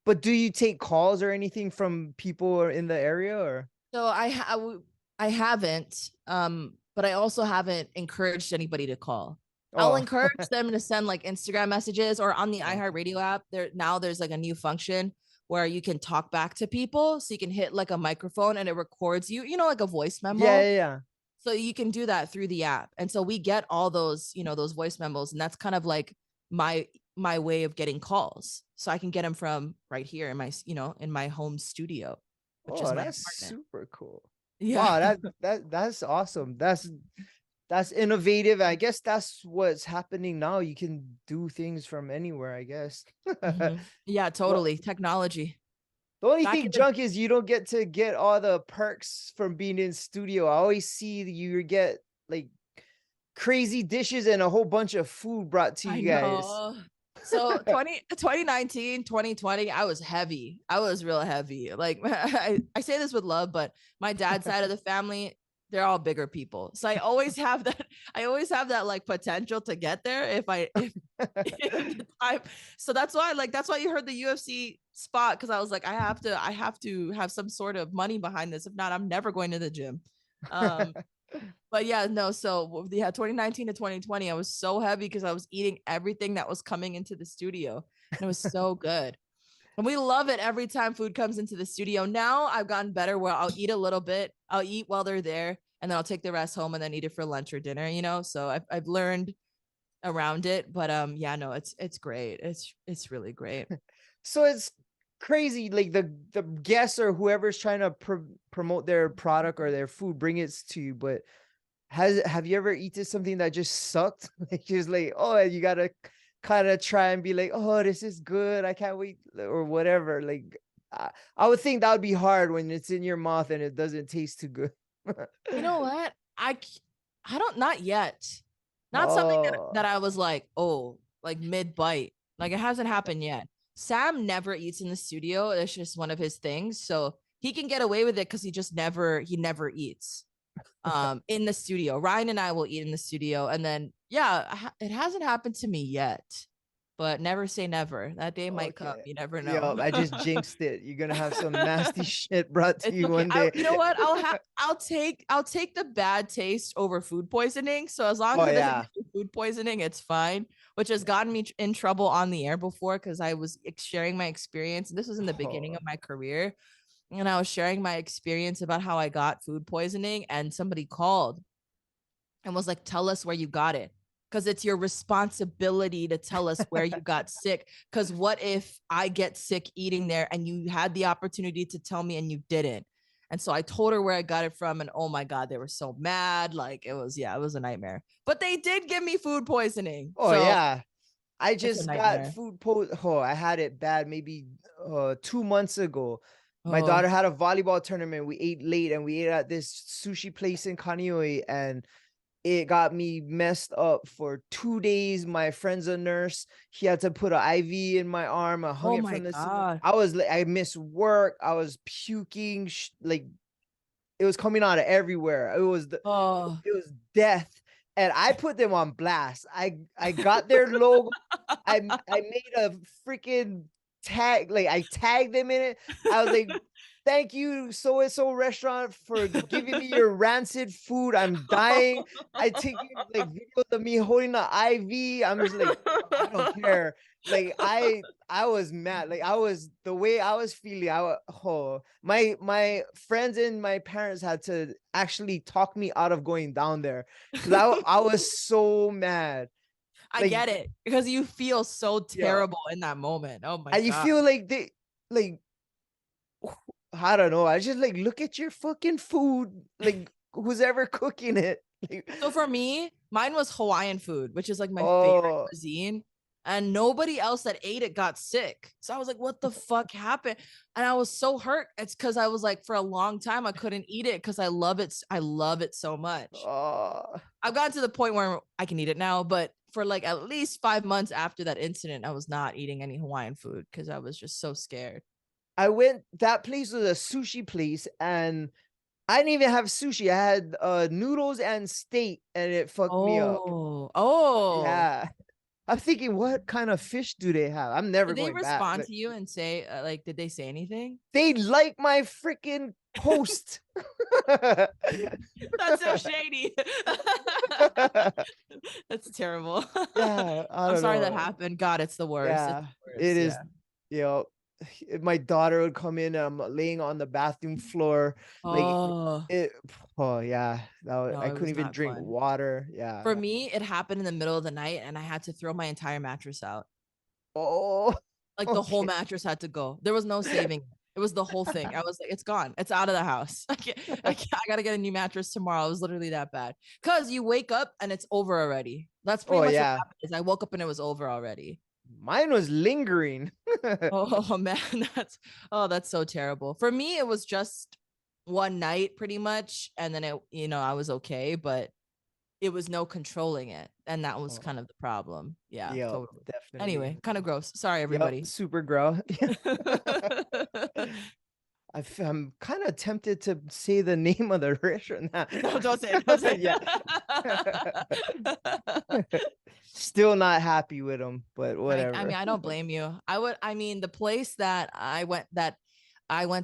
But do you take calls or anything from people in the area or? so I haven't, but I also haven't encouraged anybody to call. I'll Oh, encourage them to send like Instagram messages or on the oh. iHeartRadio app. There's like a new function where you can talk back to people. So you can hit like a microphone and it records you, you know, like a voice Yeah, memo. yeah, yeah. So you can do that through the app. And so we get all those, you know, those voice memos. And that's kind of like my my way of getting calls. So I can get them from right here in my, you know, in my home studio, which is Oh, my that's apartment. super cool. Yeah. Wow, that's awesome. That's innovative. I guess that's what's happening now. You can do things from anywhere, I guess. Yeah, Well, totally. Technology. the only Back thing in the junk is you don't get to get all the perks from being in studio. I always see that you get like crazy dishes and a whole bunch of food brought to I you guys. know. So 2019, 2020, I was heavy. I was real heavy. Like I say this with love, but my dad's side of the family, they're all bigger people. So I always have that, I always have that like potential to get there if the time. So that's why you heard the UFC spot because I was like, I have to have some sort of money behind this. If not, I'm never going to the gym. Um, but yeah, no. So yeah, 2019 to 2020, I was so heavy because I was eating everything that was coming into the studio, and it was so good. And we love it every time food comes into the studio. Now I've gotten better where I'll eat a little bit, I'll eat while they're there, and then I'll take the rest home and then eat it for lunch or dinner. You know, so I've learned around it. But yeah, no, it's great. It's really great. So it's crazy. Like the guests or whoever's trying to promote their product or their food, bring it to you. But have you ever eaten something that just sucked? Like just like, oh, you gotta kind of try and be like, oh, this is good. I can't wait or whatever. Like I would think that would be hard when it's in your mouth and it doesn't taste too good. You know what? I don't not yet. Not something that Oh, I was like, oh, like mid bite. Like it hasn't happened yet. Sam never eats in the studio. It's just one of his things. So he can get away with it because he never eats in the studio. Ryan and I will eat in the studio. And then yeah, it hasn't happened to me yet. But never say never. That day might come. okay. You never know. Yo, I just jinxed it. You're gonna have some nasty shit brought to It's you okay. one day. You know what? I'll take the bad taste over food poisoning. So as long Oh as it doesn't yeah. give you food poisoning, it's fine. which has gotten me in trouble on the air before because I was sharing my experience. This was in the beginning Oh, of my career. And I was sharing my experience about how I got food poisoning, and somebody called and was like, tell us where you got it. Because it's your responsibility to tell us where you got sick. Because what if I get sick eating there and you had the opportunity to tell me and you didn't? And so I told her where I got it from. And oh my God, they were so mad. Like it was a nightmare. But they did give me food poisoning. oh So yeah. I it's a just got nightmare. food oh, I had it bad maybe 2 months ago. My Oh, daughter had a volleyball tournament. We ate late and we ate at this sushi place in Kaneohe, and it got me messed up for 2 days. My friend's a nurse. He had to put an IV in my arm. I hung oh it my from the ceiling. God. I missed work. I was puking, like it was coming out of everywhere. Oh. It was death. And I put them on blast. I got their logo. I made a freaking tag, like I tagged them in it. I was like, thank you, so and so restaurant, for giving me your rancid food. I'm dying. I take you like videos of me holding the IV. I'm just like, I don't care. Like I was mad. Like I was the way I was feeling. My friends and my parents had to actually talk me out of going down there because I was so mad. I Like get it because you feel so yeah, terrible in that moment. Oh my and you God. feel like they like I don't know. I just like look at your fucking food, like who's ever cooking it. Like, So for me, mine was Hawaiian food, which is like my favorite oh, cuisine. And nobody else that ate it got sick. So I was like, what the fuck happened? And I was so hurt. It's because I was like, for a long time, I couldn't eat it because I love it. I love it so much. oh. I've gotten to the point where I can eat it now, but for like at least 5 months after that incident, I was not eating any Hawaiian food because I was just so scared. I went. That place was a sushi place, and I didn't even have sushi. I had noodles and steak, and it fucked me up. Oh. Yeah. I'm thinking, what kind of fish do they have? I'm never Did they going back. respond Like, to you and say, like, did they say anything? they like my freaking post. That's so shady. That's terrible. Yeah, I I'm don't sorry that know. happened. God, it's the worst. It's Yeah, the it worst. is. Yeah. You know, my daughter would come in and I'm laying on the bathroom floor. Like Oh, it, oh yeah. no, I it couldn't was even not drink fun. water. Yeah. For me, it happened in the middle of the night and I had to throw my entire mattress out. Oh, Like the whole okay. mattress had to go. There was no saving it. It was the whole thing. I was like, it's gone. It's out of the house. I gotta get a new mattress tomorrow. It was literally that bad. Cause you wake up and it's over already. That's pretty Oh much what yeah. happened. Is I woke up and it was over already. Mine was lingering. Oh man, that's so terrible. For me, it was just one night pretty much, and then I was okay, but it was no controlling it, and that was Oh, kind of the problem. Yeah, yep, totally. definitely. Anyway, kind of gross. Sorry, Yep, everybody. super grow. I'm kind of tempted to say the name of the restaurant now. No, don't say it. Don't say Yeah. Still not happy with them, but I whatever. mean, I don't blame you. I mean, the place that I went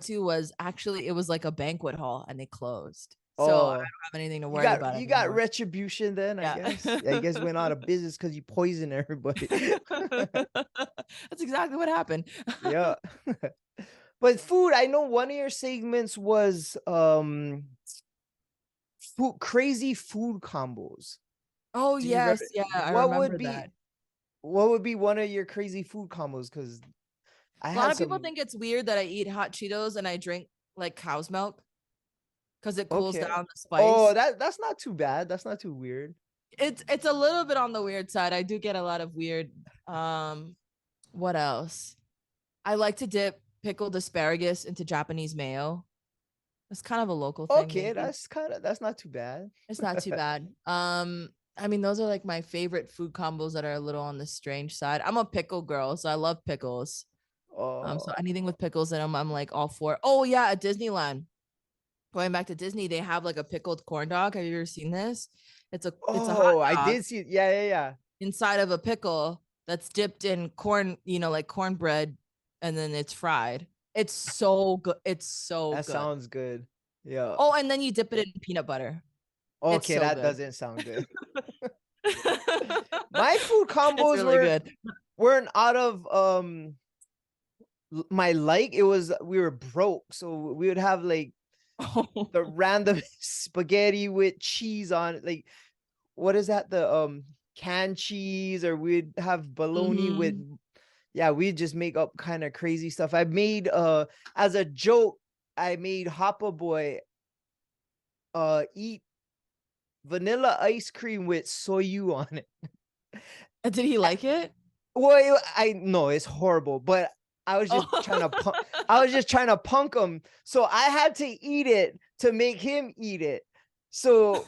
to was actually it was like a banquet hall and they closed. So I don't Oh, have anything to you worry got about you got anymore. retribution then, I Yeah. guess. Yeah, you guys went out of business because you poisoned everybody. That's exactly what happened. Yeah. But food, I know one of your segments was crazy food combos. Oh Do you remember yes, yeah, I what would remember be that. one of your crazy food combos? Because I A lot had of people some. think it's weird that I eat hot Cheetos and I drink like cow's milk because it cools Okay. down the Oh, spice. that's not too bad. That's not too weird. It's a little bit on the weird side. I do get a lot of weird. What else? I like to dip pickled asparagus into Japanese mayo. It's kind of a local thing, Okay, maybe. that's not too bad. It's not too bad. I mean, those are like my favorite food combos that are a little on the strange side. I'm a pickle girl, so I love pickles. So Oh, anything with pickles in them, I'm like all for it. Oh yeah, at Disneyland. Going back to Disney, they have like a pickled corn dog. Have you ever seen this? It's a hot oh, I dog did see. Yeah, yeah, yeah. inside of a pickle that's dipped in corn, like cornbread, and then it's fried. It's so good. It's so That good. sounds good. Yeah. Oh, and then you dip it in peanut butter. It's Okay, so that good. doesn't sound good. My food It's combos really good. weren't out of my like. It was, we were broke, so we would have like the random spaghetti with cheese on it. Like, what is that? The canned cheese, or we'd have bologna with, Mhm. yeah, we just make up kind of crazy stuff. I made as a joke, I made Hoppa Boy eat vanilla ice cream with soyu on it. Did he like it? Well, I know it's horrible, but I was just trying to Oh. I was just trying to punk him. So I had to eat it to make him eat it. So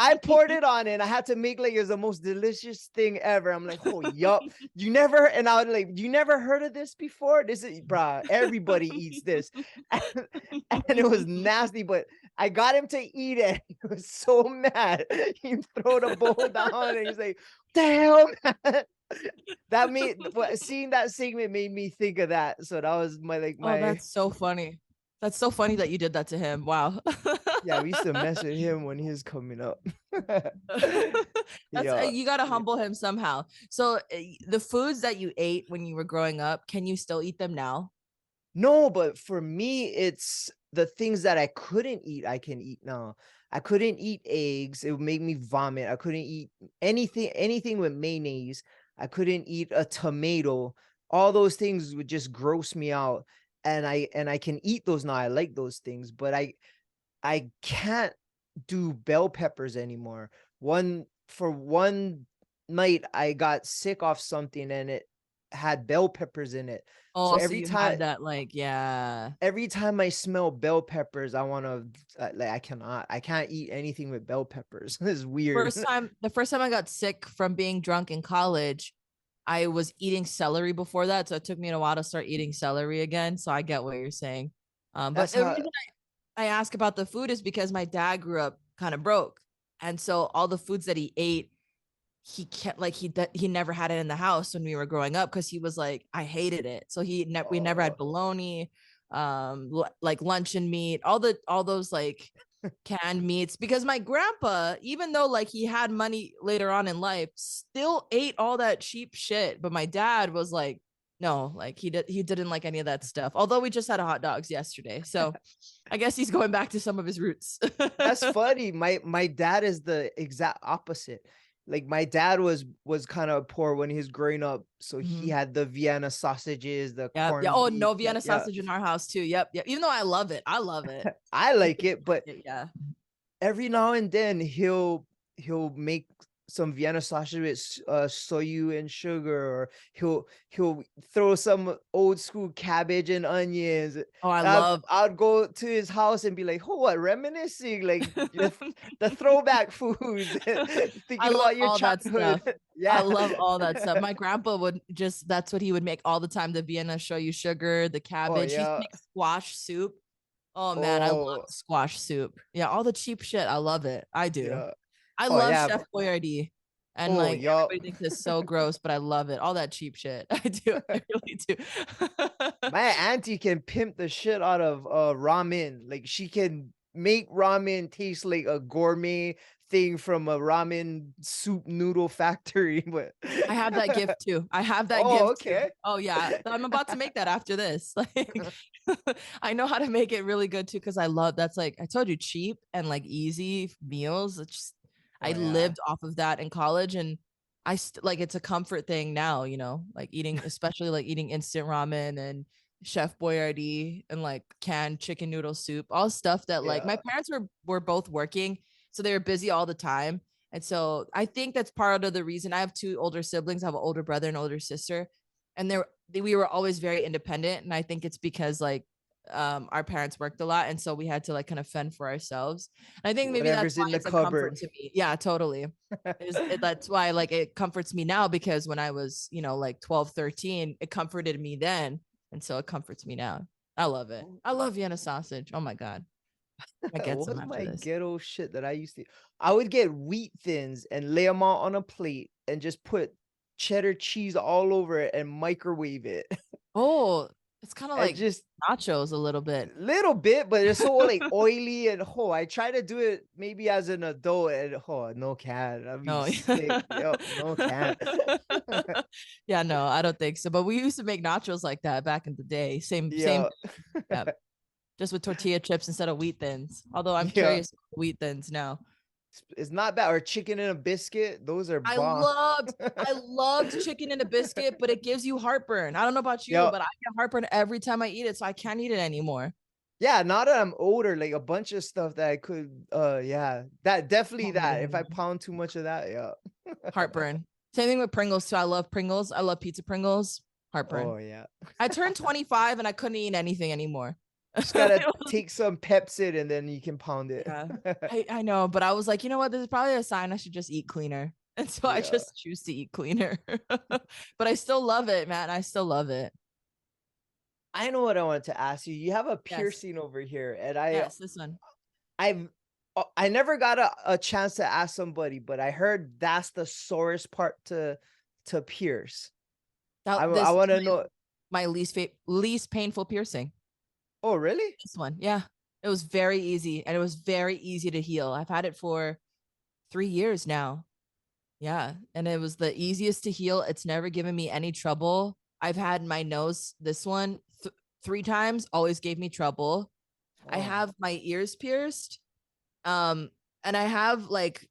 I poured it on and I had to make like it was the most delicious thing ever. I'm like, oh yup. You never, and I was like, you never heard of this before? This is, bruh, everybody eats this. And it was nasty, but I got him to eat it. He was so mad. He threw the bowl down and he's like, "The hell, man." That made, seeing that segment made me think of that. So that was my like Oh, my, that's so funny. That's so funny that you did that to him. Wow. yeah, we used to mess with him when he was coming up. That's Yeah. you got to humble him somehow. So the foods that you ate when you were growing up, can you still eat them now? No, but for me, it's the things that I couldn't eat, I can eat now. I couldn't eat eggs. It would make me vomit. I couldn't eat anything with mayonnaise. I couldn't eat a tomato. All those things would just gross me out. And I can eat those now. I like those things, but I can't do bell peppers anymore. One night I got sick off something and it had bell peppers in it. So Oh, so you had that like, yeah. every time I smell bell peppers, I want to like, I can't eat anything with bell peppers. This is weird. The first time I got sick from being drunk in college, I was eating celery before that, so it took me a while to start eating celery again. So I get what you're saying. But That's the how. reason I ask about the food is because my dad grew up kind of broke, and so all the foods that he ate, he can't like he never had it in the house when we were growing up because he was like, I hated it. So we never had Oh, bologna, like luncheon meat, all those like canned meats, because my grandpa, even though like he had money later on in life, still ate all that cheap shit. But my dad was like, no, like he didn't like any of that stuff. Although we just had hot dogs yesterday, so I guess he's going back to some of his roots. that's funny. My dad is the exact opposite. Like my dad was kind of poor when he was growing up, so he Mhm. had the Vienna sausages, the Yep. Yeah. corned Oh, beef. no Yeah, Vienna yeah. sausage in our house too. Yep. Yep. Even though I love it, I love it. I He like didn't it, like but it. Yeah. every now and then he'll make some Vienna sausage with soyu and sugar, or he'll throw some old school cabbage and onions. Oh, I I, love. I'd go to his house and be like, "Oh, what, reminiscing, like the throwback foods, I thinking love about your all that childhood." stuff. I Yeah. love all that stuff. My grandpa would just, that's what he would make all the time. The Vienna show you sugar, the Oh cabbage. He used to yeah. make squash soup. Oh man, I love Oh squash soup. Yeah, all the cheap shit. I love it. I do. yeah. I Oh love yeah. Chef Boyardee. And Oh like yup. everybody thinks it's so gross, but I love it. All that cheap shit. I do. I really do. My auntie can pimp the shit out of ramen. Like she can make ramen taste like a gourmet thing from a ramen soup noodle factory. But I have that gift too. I have that oh, gift too. okay. Oh yeah, I'm about to make that after this. Like, I know how to make it really good too because I love that's like I told you, cheap and like easy meals. It's just I Oh yeah. lived off of that in college, and like it's a comfort thing now. Like eating, especially like eating instant ramen and Chef Boyardee and like canned chicken noodle soup, all stuff that like my Yeah. parents were both working, so they were busy all the time, and so I think that's part of the reason. I have two older siblings. I have an older brother and older sister. And we were always very independent. And I think it's because like our parents worked a lot. And so we had to like kind of fend for ourselves. And I think maybe that's Whatever's why in the it's a comfort cupboard. to me. Yeah, totally. That's why like it comforts me now, because when I was, like 12, 13, it comforted me then. And so it comforts me now. I love it. I love Vienna sausage. Oh my God. I get What some was after my this. ghetto shit that I used to? I would get wheat thins and lay them out on a plate and just put cheddar cheese all over it and microwave it. Oh, It's kind of And like just nachos a little bit. little bit, but it's so like oily and I try to do it maybe as an adult and no can. I'd be No. sick. Yo, no can. Yeah, no, I don't think so. But we used to make nachos like that back in the day. Same. Yeah. Yeah, just with tortilla chips instead of wheat thins. Although I'm Yeah. curious wheat thins now. It's not bad. Or chicken in a biscuit. Those are I bomb. loved chicken in a biscuit, but it gives you heartburn. I don't know about you, Yeah. but I get heartburn every time I eat it, so I can't eat it anymore. Yeah, now that I'm older, like a bunch of stuff that I could yeah. That definitely Can't eat it that. If I anymore. pound too much of that, yeah. Heartburn. Same thing with Pringles too. I love Pringles. I love pizza Pringles. Heartburn. Oh yeah. I turned 25 and I couldn't eat anything anymore. Just gotta take some Pepsid and then you can pound it. Yeah, I know, but I was like, you know what? This is probably a sign I should just eat cleaner. And so I Yeah. just choose to eat cleaner. But I still love it, man. I still love it. I know what I wanted to ask you. You have a Yes. piercing over here, and Yes, this one. I never got a chance to ask somebody, but I heard that's the sorest part to pierce. I This want to know. my least painful piercing. Oh, really? This one. Yeah. It was very easy and it was very easy to heal. I've had it for 3 years now. Yeah, and it was the easiest to heal. It's never given me any trouble. I've had my nose, this one 3 times, always gave me trouble. I Oh. have my ears pierced. And I have like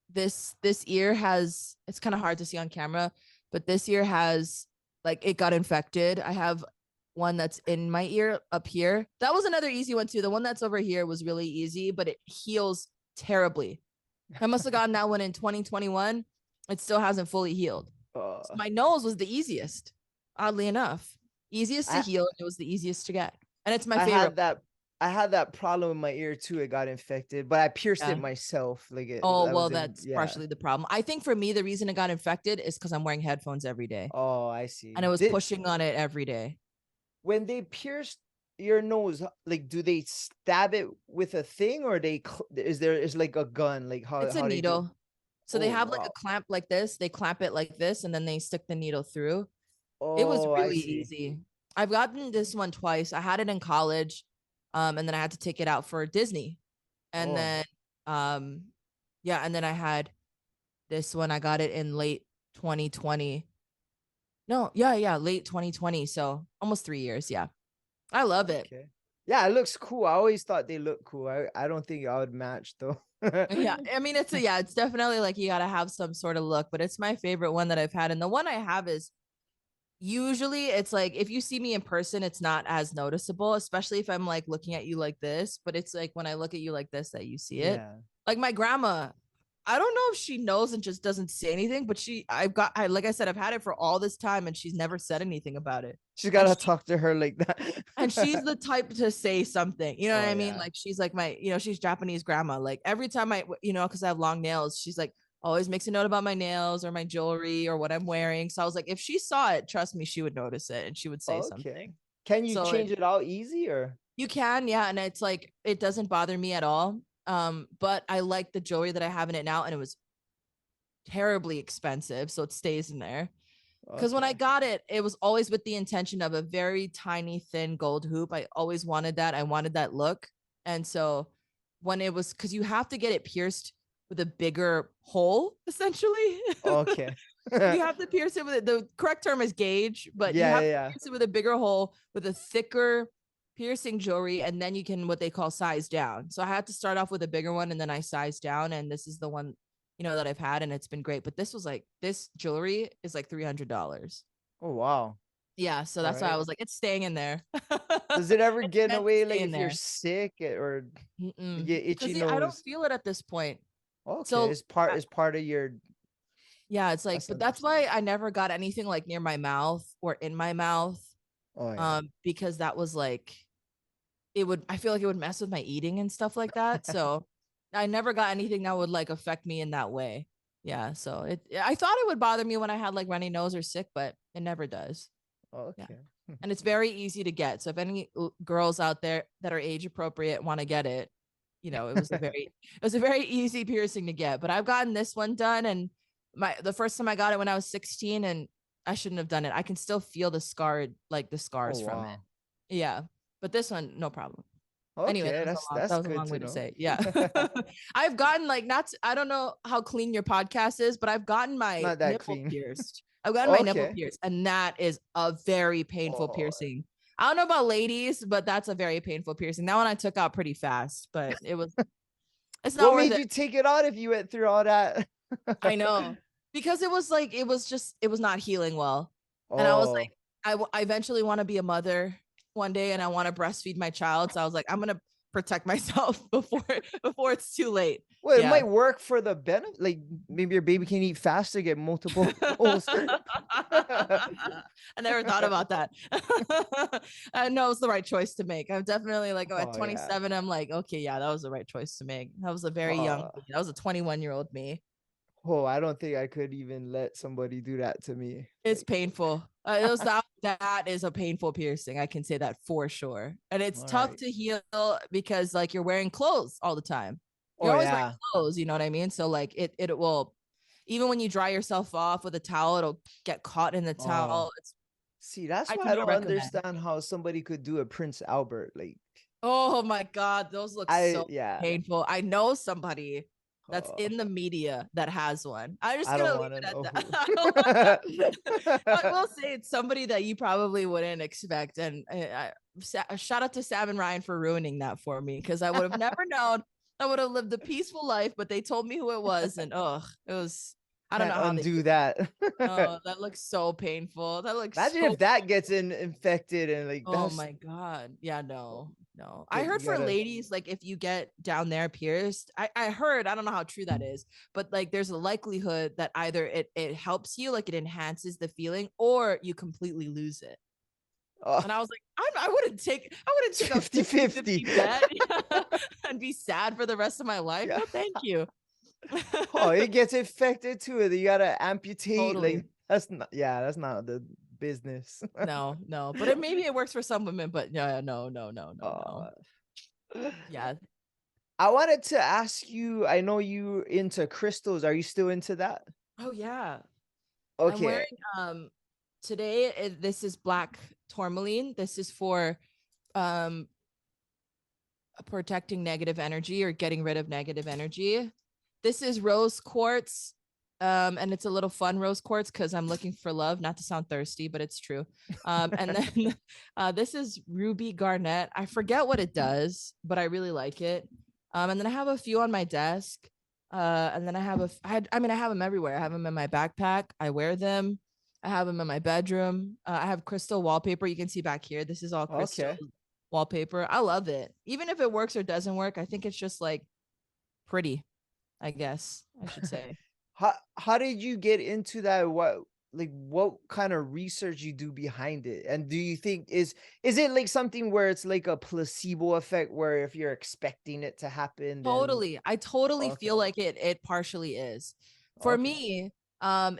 this ear has, it's kind of hard to see on camera, but this ear has like it got infected. I have one that's in my ear up here. That was another easy one too. The one that's over here was really easy, but it heals terribly. I must have gotten that one in 2021. It still hasn't fully healed. So my nose was the easiest, oddly enough. Easiest to heal. It was the easiest to get. And it's my favorite. I had that problem in my ear too. It got infected, but I pierced Yeah. it myself. Like That's partially the problem. I think for me, the reason it got infected is because I'm wearing headphones every day. Oh, I see. And I was pushing on it every day. When they pierced your nose, like, do they stab it with a thing, or is like a gun? Like It's a needle. So they have like wow. a clamp like this. They clamp it like this, and then they stick the needle through. It was Oh, I really see. easy. I've gotten this one twice. I had it in college, and then I had to take it out for Disney, and then, yeah, and then I had this one. I got it in late 2020. No, yeah, late 2020. So almost 3 years. Yeah, I love it. Okay. Yeah, it looks cool. I always thought they looked cool. I don't think I would match though. Yeah, I mean, it's definitely like you gotta have some sort of look, but it's my favorite one that I've had, and the one I have is usually it's like if you see me in person, it's not as noticeable, especially if I'm like looking at you like this. But it's like when I look at you like this that you see it. Yeah. Like my grandma, I don't know if she knows and just doesn't say anything, but like I said, I've had it for all this time and she's never said anything about it. She's gotta talk to her like that. And she's the type to say something, you know what I mean? Yeah. Like she's like my, she's Japanese grandma. Like every time because I have long nails, she's like always makes a note about my nails or my jewelry or what I'm wearing. So I was like, if she saw it, trust me, she would notice it and she would say something. Can you change it out easy or? You can, yeah. And it's like, it doesn't bother me at all. But I like the jewelry that I have in it now, and it was terribly expensive, so it stays in there. Because when I got it, it was always with the intention of a very tiny, thin gold hoop. I always wanted that. I wanted that look. And so when it was, because you have to get it pierced with a bigger hole, essentially. Okay. You have to pierce it with it. The correct term is gauge, but you have to pierce it with a bigger hole with a thicker piercing jewelry, and then you can what they call size down. So I had to start off with a bigger one, and then I sized down, and this is the one that I've had, and it's been great. But this jewelry is like $300. Oh wow. Yeah, so that's why I was like, it's staying in there. Does it ever get away like if you're sick or you get itchy nose? I don't feel it at this point. Okay, so it's part of your. Yeah, it's like, but that's why I never got anything like near my mouth or in my mouth. Oh, yeah. Because that was like, I feel like it would mess with my eating and stuff like that. So I never got anything that would like affect me in that way. Yeah. So I thought it would bother me when I had like runny nose or sick, but it never does. Okay. Yeah. And it's very easy to get. So if any girls out there that are age appropriate want to get it, it was a very easy piercing to get. But I've gotten this one done, and the first time I got it when I was 16, and I shouldn't have done it. I can still feel the scars from it. Yeah. But this one, no problem. Anyway, Okay, that that's was a good long to way to know. say. Yeah. I've gotten like I don't know how clean your podcast is, but I've gotten my Not that nipple clean. pierced. I've gotten my nipple Okay. pierced, and that is a very painful Oh, piercing. I don't know about ladies, but that's a very painful piercing. That one I took out pretty fast, but it's not what worth made it. you take it out if you went through all that? I know, because it was like it was not healing well, and I was Oh, like, I eventually want to be a mother one day, and I want to breastfeed my child. So I was like, I'm gonna protect myself before it's too late. well, it Yeah. might work for the benefit. Like maybe your baby can eat faster, get multiple holes. I never thought about that. I know it's the right choice to make. I'm definitely like at Oh yeah. 27, I'm like, okay, yeah, that was the right choice to make. That was a very young Oh, me. That was a 21-year-old me. oh, I don't think I could even let somebody do that to me. It's Like, painful. That is a painful piercing. I can say that for sure. And it's all tough right. to heal because like you're wearing clothes all the time. You're Oh always wearing yeah. clothes, you know what I mean? So like it will, even when you dry yourself off with a towel, it'll get caught in the Oh, towel. see, that's I why do I not don't recommend. understand how somebody could do a Prince Albert. Like, Oh my God, those look I so yeah. painful. I know somebody that's Oh, in the media that has one. I'm just I don't gonna leave want to it at know that. who. I don't I will say it's somebody that you probably wouldn't expect. And shout out to Sam and Ryan for ruining that for me because I would have never known. I would have lived a peaceful life, but they told me who it was, and it was. I don't know Can't how they undo did. that. Oh, that looks so painful. That looks Imagine so. if that gets infected and like Oh that's my God. Yeah, no, no. I get heard you for gotta. ladies, like if you get down there pierced, I heard, I don't know how true that is, but like there's a likelihood that either it helps you, like it enhances the feeling, or you completely lose it. Oh, And I was like, I wouldn't take a 50-50. 50-50 bet and be sad for the rest of my life. Yeah. No, thank you. Oh, it gets infected too. You gotta amputate. Totally. Like that's not. Yeah, that's not the business. No, no. But maybe it works for some women, but yeah, no, no, no, no, no. uh, Yeah. I wanted to ask you. I know you into crystals. Are you still into that? Oh yeah. I'm Okay. wearing today this is black tourmaline. This is for um protecting negative energy or getting rid of negative energy. This is rose quartz. And it's a little fun rose quartz because I'm looking for love, not to sound thirsty, but it's true. And then this is ruby garnet. I forget what it does, but I really like it. And then I have a few on my desk. And then I have I mean, I have them everywhere. I have them in my backpack. I wear them. I have them in my bedroom. I have crystal wallpaper. You can see back here. This is all crystal Okay. wallpaper. I love it. Even if it works or doesn't work, I think it's just like pretty, I guess I should say. How did you get into that? What kind of research you do behind it? And do you think is it like something where it's like a placebo effect where if you're expecting it to happen, then Totally. I totally okay. feel like it partially is. For Okay. me,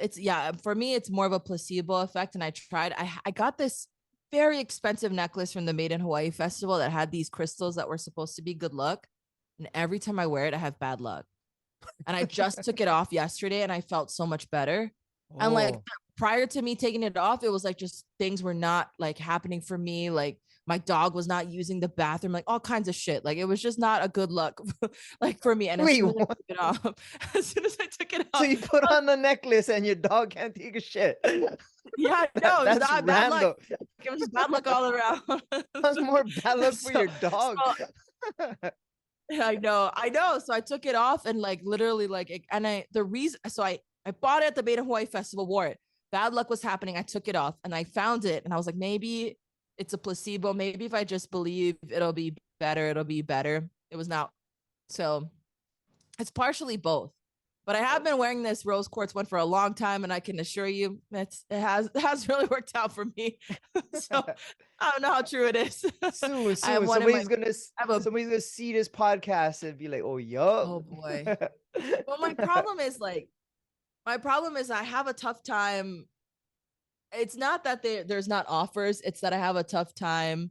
it's yeah, for me it's more of a placebo effect. And I got this very expensive necklace from the Made in Hawaii festival that had these crystals that were supposed to be good luck. And every time I wear it, I have bad luck. And I just took it off yesterday and I felt so much better. And like Oh. prior to me taking it off, it was like just things were not like happening for me. Like my dog was not using the bathroom, like all kinds of shit. Like it was just not a good look like for me. And as Wait, soon as I what? took it off, as soon as I took it So off, you put on the necklace and your dog can't take a shit. yeah, no, it was That's not bad luck. random. It was just bad luck all around. That's more bad luck for so, your dog. so I know, I know. So I took it off and like literally like, and the reason, so I bought it at the Beta Hawaii Festival, wore it. Bad luck was happening. I took it off and I found it and I was like, maybe it's a placebo. Maybe if I just believe it'll be better, it'll be better. It was not. So it's partially both. But I have been wearing this rose quartz one for a long time, and I can assure you it has really worked out for me. So I don't know how true it is. Soon, I have soon, one in my I I have a somebody's gonna see this podcast and be like, "Oh, yup." oh boy. Well, my problem is I have a tough time. It's not that there's not offers, it's that I have a tough time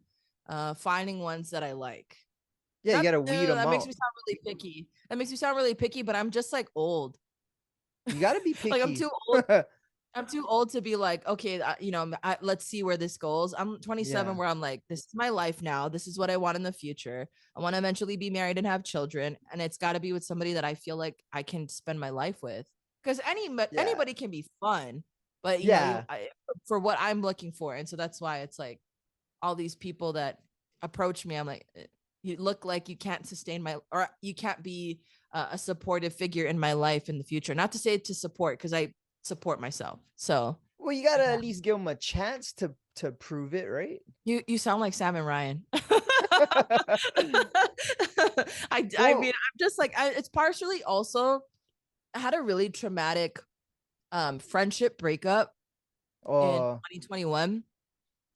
finding ones that I like. Yeah, you Not gotta weed them that makes out. me sound really picky. That makes me sound really picky, but I'm just like old. You gotta be Like I'm picky. too old. I'm too old to be like, okay, let's see where this goes. I'm 27 Yeah. where I'm like, this is my life now. This is what I want in the future. I want to eventually be married and have children. And it's got to be with somebody that I feel like I can spend my life with. Because Yeah. anybody can be fun, but Yeah. for what I'm looking for. And so that's why it's like all these people that approach me, I'm like, you look like you can't sustain or you can't be a supportive figure in my life in the future. Not to say to support, because I support myself. So Well, you gotta yeah. at least give them a chance to prove it, right? You sound like Sam and Ryan. I mean, Well, I'm just like it's partially also I had a really traumatic friendship breakup in oh, 2021,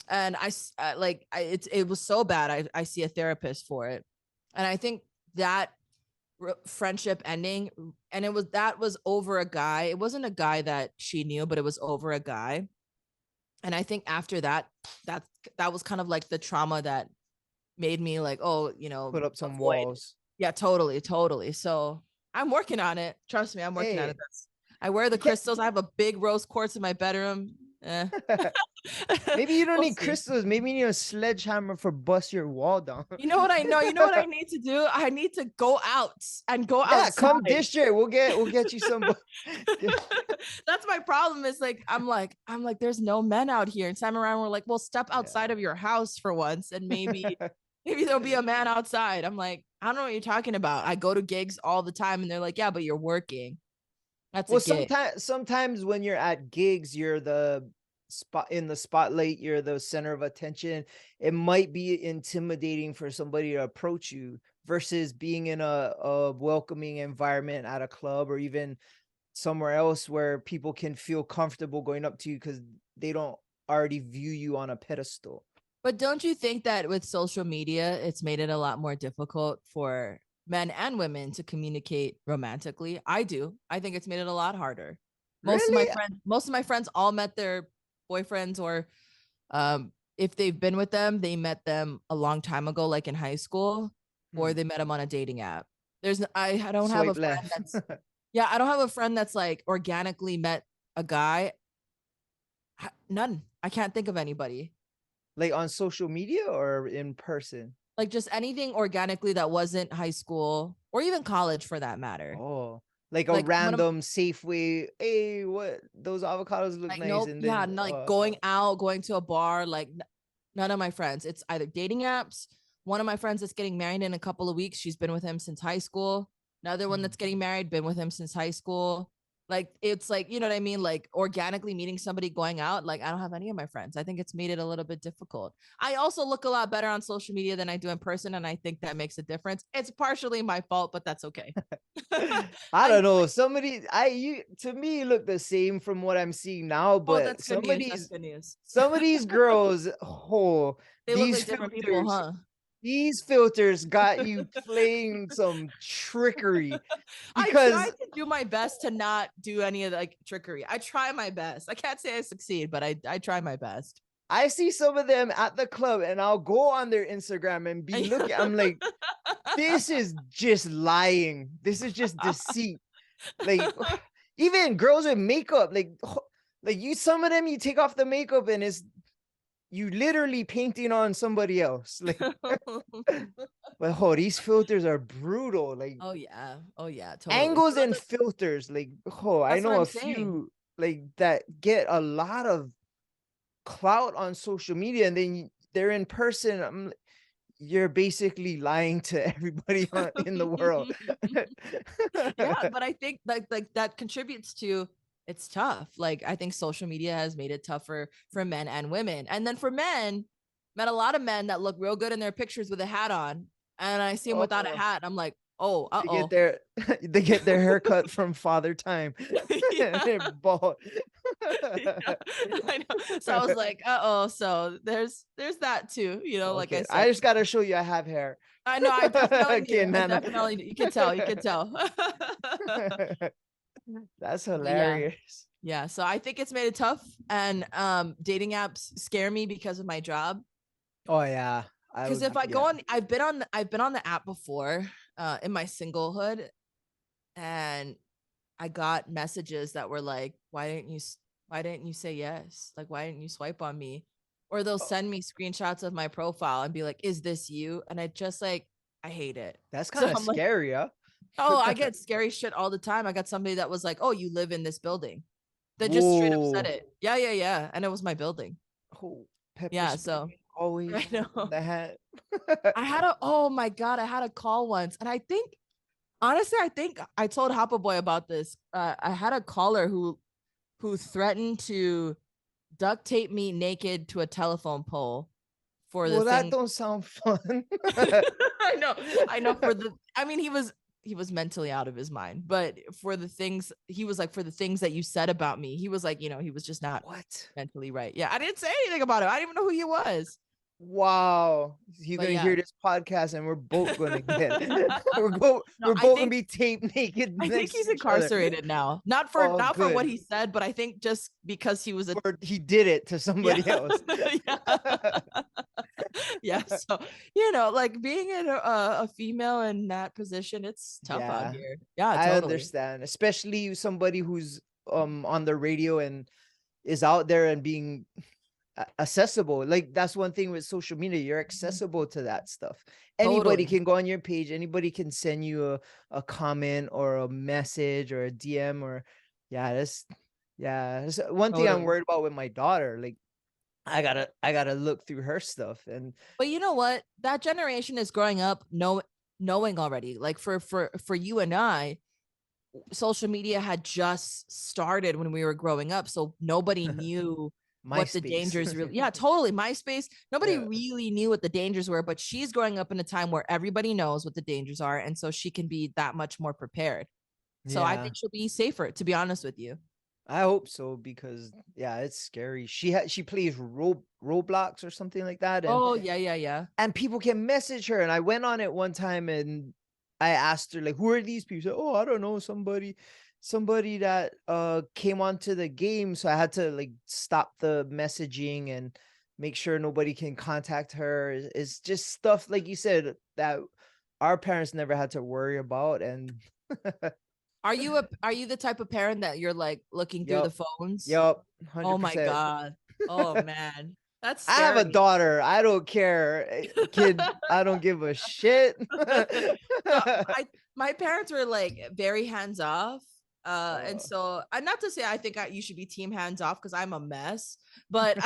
and it was so bad. I see a therapist for it, and I think that friendship ending, and that was over a guy. It wasn't a guy that she knew, but it was over a guy. And I think after that, that that was kind of like the trauma that made me like, oh, put up some avoid. walls. Yeah, totally, totally. So I'm working on it. Trust me, I'm working on Hey, it. I wear the you can't. crystals. I have a big rose quartz in my bedroom. Maybe you don't We'll need see. crystals. Maybe you need a sledgehammer for bust your wall down. You know what I know? You know what I need to do? I need to go out and go Yeah, come outside. dish it. We'll get you some. That's my problem. Is like I'm like, there's no men out here. And Sam and Ryan were like, well, step outside Yeah. of your house for once, and maybe there'll be a man outside. I'm like, I don't know what you're talking about. I go to gigs all the time, and they're like, yeah, but you're working. That's a Well, gig. sometimes when you're at gigs, you're the spotlight, you're the center of attention. It might be intimidating for somebody to approach you versus being in a welcoming environment at a club or even somewhere else where people can feel comfortable going up to you because they don't already view you on a pedestal. But don't you think that with social media, it's made it a lot more difficult for men and women to communicate romantically? I do. I think it's made it a lot harder. Really? Most of my friends all met their boyfriends, or if they've been with them, they met them a long time ago, like in high school, or Hmm. they met them on a dating app. I don't have a Swipe friend left. that's yeah, I don't have a friend that's like organically met a guy. None. I can't think of anybody. Like on social media or in person? Like just anything organically that wasn't high school or even college for that matter. Oh, like a Like one of random Safeway. Hey, what? Those avocados look like nice. nope, And yeah, then, like going out, going to a bar, like none of my friends. It's either dating apps. One of my friends that's getting married in a couple of weeks. She's been with him since high school. Another one hmm. that's getting married, been with him since high school. Like it's like, you know what I mean? Like organically meeting somebody going out. Like I don't have any of my friends. I think it's made it a little bit difficult. I also look a lot better on social media than I do in person. And I think that makes a difference. It's partially my fault, but that's okay. I I don't know. To me look the same from what I'm seeing now, oh, but that's good news. That's good news. some of these girls, oh, They look these like different people, filters, huh? these filters got you playing some trickery I try because to do my best to not do any of the, like trickery. I try my best. I can't say I succeed, but I try my best. I see some of them at the club and I'll go on their Instagram and be looking. I'm like, this is just lying. This is just deceit. Like even girls with makeup, like you some of them you take off the makeup and it's you literally painting on somebody else. Like but oh, these filters are brutal. Like Oh yeah. Oh yeah, totally. angles and filters. Like oh, I That's what know I'm a saying. few like that get a lot of clout on social media and then they're in person. You're basically lying to everybody in the world. Yeah, but I think like that contributes to it's tough. Like I think social media has made it tougher for men and women. And then for men, met a lot of men that look real good in their pictures with a hat on. And I see them without a Oh, hat. I'm like, oh, they get uh-oh. their they get their haircut from Father Time. And Yeah. they're bald. Yeah, I know. So I was like, uh-oh. So there's that too, like I Okay, said. I just gotta show you I have hair. I know I definitely Okay, knew. I Nana. definitely knew. You could tell, you could tell. That's But yeah. hilarious. Yeah. So I think it's made it tough. And dating apps scare me because of my job. Oh yeah, I Because would. if I go Yeah. on, I've been on the app before, in my singlehood, and I got messages that were like, why didn't you say yes? Like, why didn't you swipe on me? Or they'll Oh, send me screenshots of my profile and be like, is this you? And I just like, I hate it. that's So kind of I'm like, scary, huh? oh, I get scary shit all the time. I got somebody that was like, oh, you live in this building. That just straight up said Whoa. it. Yeah, yeah, yeah. And it was my building. Oh, pepper Yeah. spray So always I in know. the hat. Oh my God, I had a call once. And I think, honestly, I think I told Hoppa Boy about this. I had a caller who threatened to duct tape me naked to a telephone pole for the Well, that thing. don't sound fun. I know, I know. For the, I mean, he was mentally out of his mind, but for the things he was like, for the things that you said about me, he was like, he was just not What? mentally right. Yeah, I didn't say anything about it. I didn't even know who he was. Wow. You're But gonna yeah, hear this podcast and we're both gonna get no, we're both gonna be taped naked I think next he's to each other. incarcerated now. Oh, Not for what good. he said, but I think just because he was a Or he did it to yeah. somebody else. Yeah. Yeah. So, like being a female in that position, it's tough out Yeah, here. Yeah, I totally. understand, especially somebody who's on the radio and is out there and being accessible. Like that's one thing with social media, you're accessible to that stuff. Anybody Totally. can go on your page, anybody can send you a comment or a message or a DM or that's one thing I'm Totally. worried about with my daughter. Like I gotta look through her stuff and But you know what? That generation is growing up knowing already. Like for you and I, social media had just started when we were growing up, so nobody knew what the MySpace. dangers really. Yeah, totally. MySpace, nobody Yeah, really knew what the dangers were, but she's growing up in a time where everybody knows what the dangers are, and so she can be that much more prepared. So I yeah. think she'll be safer, to be honest with you. I hope so because yeah, it's scary. She plays Roblox or something like that, Oh, yeah, yeah, yeah. and people can message her. And I went on it one time and I asked her like, "Who are these people?" She said, "Oh, I don't know, somebody that came onto the game." So I had to like stop the messaging and make sure nobody can contact her. It's just stuff like you said that our parents never had to worry about. And Are you the type of parent that you're like looking through the yep, phones? yep, Oh my 100%. God. Oh man. That's I have a scary. daughter. I don't care. Kid, I don't give a shit. No, my parents were like very hands off. And Oh. so I'm not to say I think you should be team hands off because I'm a mess, but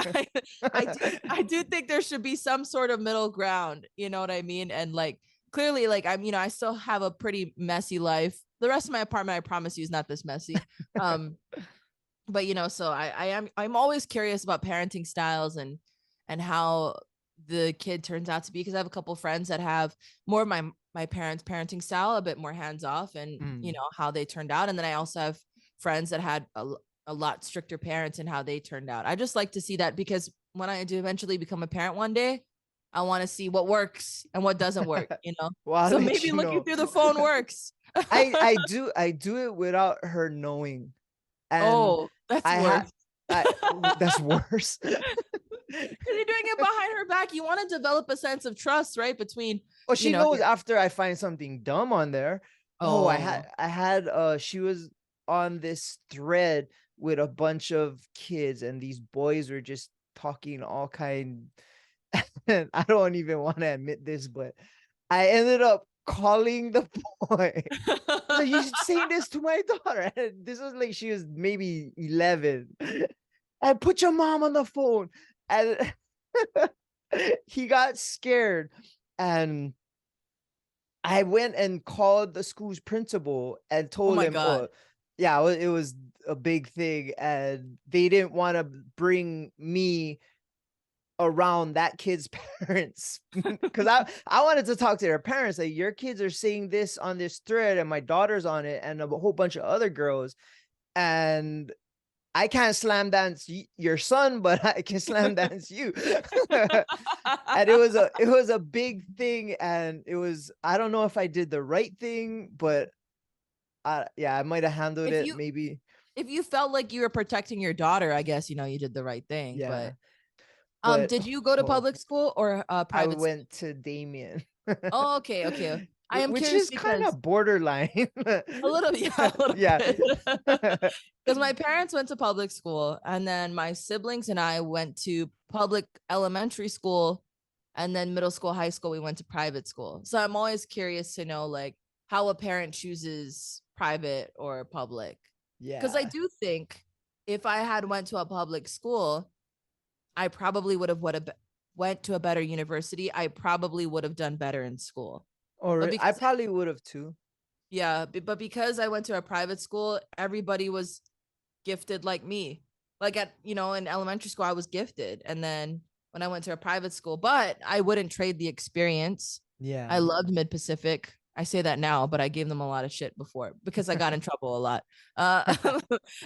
I do think there should be some sort of middle ground. You know what I mean? And like clearly, like I still have a pretty messy life. The rest of my apartment, I promise you, is not this messy. Um, but so I'm always curious about parenting styles and how the kid turns out to be, because I have a couple friends that have more of my parents' parenting style, a bit more hands off, and Mm. how they turned out. And then I also have friends that had a lot stricter parents and how they turned out. I just like to see that, because when I do eventually become a parent one day, I want to see what works and what doesn't work. Well, I'll So let maybe you looking know. through the phone works. I do it without her knowing, and Oh, that's I had worse. that's worse. Because you're doing it behind her back. You want to develop a sense of trust, right? Between, Well, she knows your after I find something dumb on there. Oh, oh, I had she was on this thread with a bunch of kids and these boys were just talking all kind. I don't even want to admit this, but I ended up calling the boy. I was like, "You should say this to my daughter." And this was like she was maybe 11. And put your mom on the phone. And he got scared. And I went and called the school's principal and oh told my him, God. oh, yeah, it was a big thing. And they didn't want to bring me around that kid's parents because I wanted to talk to their parents. Like, your kids are saying this on this thread, and my daughter's on it, and a whole bunch of other girls. And I can't slam dance your son, but I can slam dance you. And it was a big thing, and I don't know if I did the right thing, but I might have handled if it you maybe. if you felt like you were protecting your daughter, I guess you did the right thing. Yeah, But but did you go to oh, public school or I private school? went to Damien. Oh, okay, okay. I am which curious is kind because of borderline. a little, yeah, a little Yeah. bit. Because my parents went to public school, and then my siblings and I went to public elementary school, and then middle school, high school, we went to private school. So I'm always curious to know like how a parent chooses private or public. Because I Yeah. do think if I had went to a public school, I probably would have went to a better university. I probably would have done better in school. But Or I because probably would have too. yeah, but because I went to a private school, everybody was gifted like me. Like at, in elementary school, I was gifted. And then when I went to a private school, but I wouldn't trade the experience. Yeah. I loved Mid Pacific. I say that now, but I gave them a lot of shit before because I got in trouble a lot.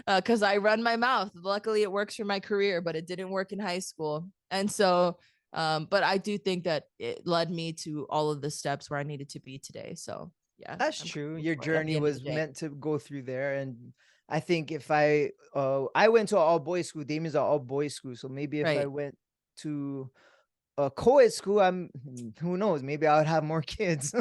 Because I run my mouth. Luckily, it works for my career, but it didn't work in high school. And so, but I do think that it led me to all of the steps where I needed to be today. So yeah, That's I'm true. grateful Your for it at the journey end of the was day. meant to go through there. And I think if I went to an all boys school, Damien's an all boys school. So maybe if I Right. went to a co-ed school, who knows, maybe I would have more kids.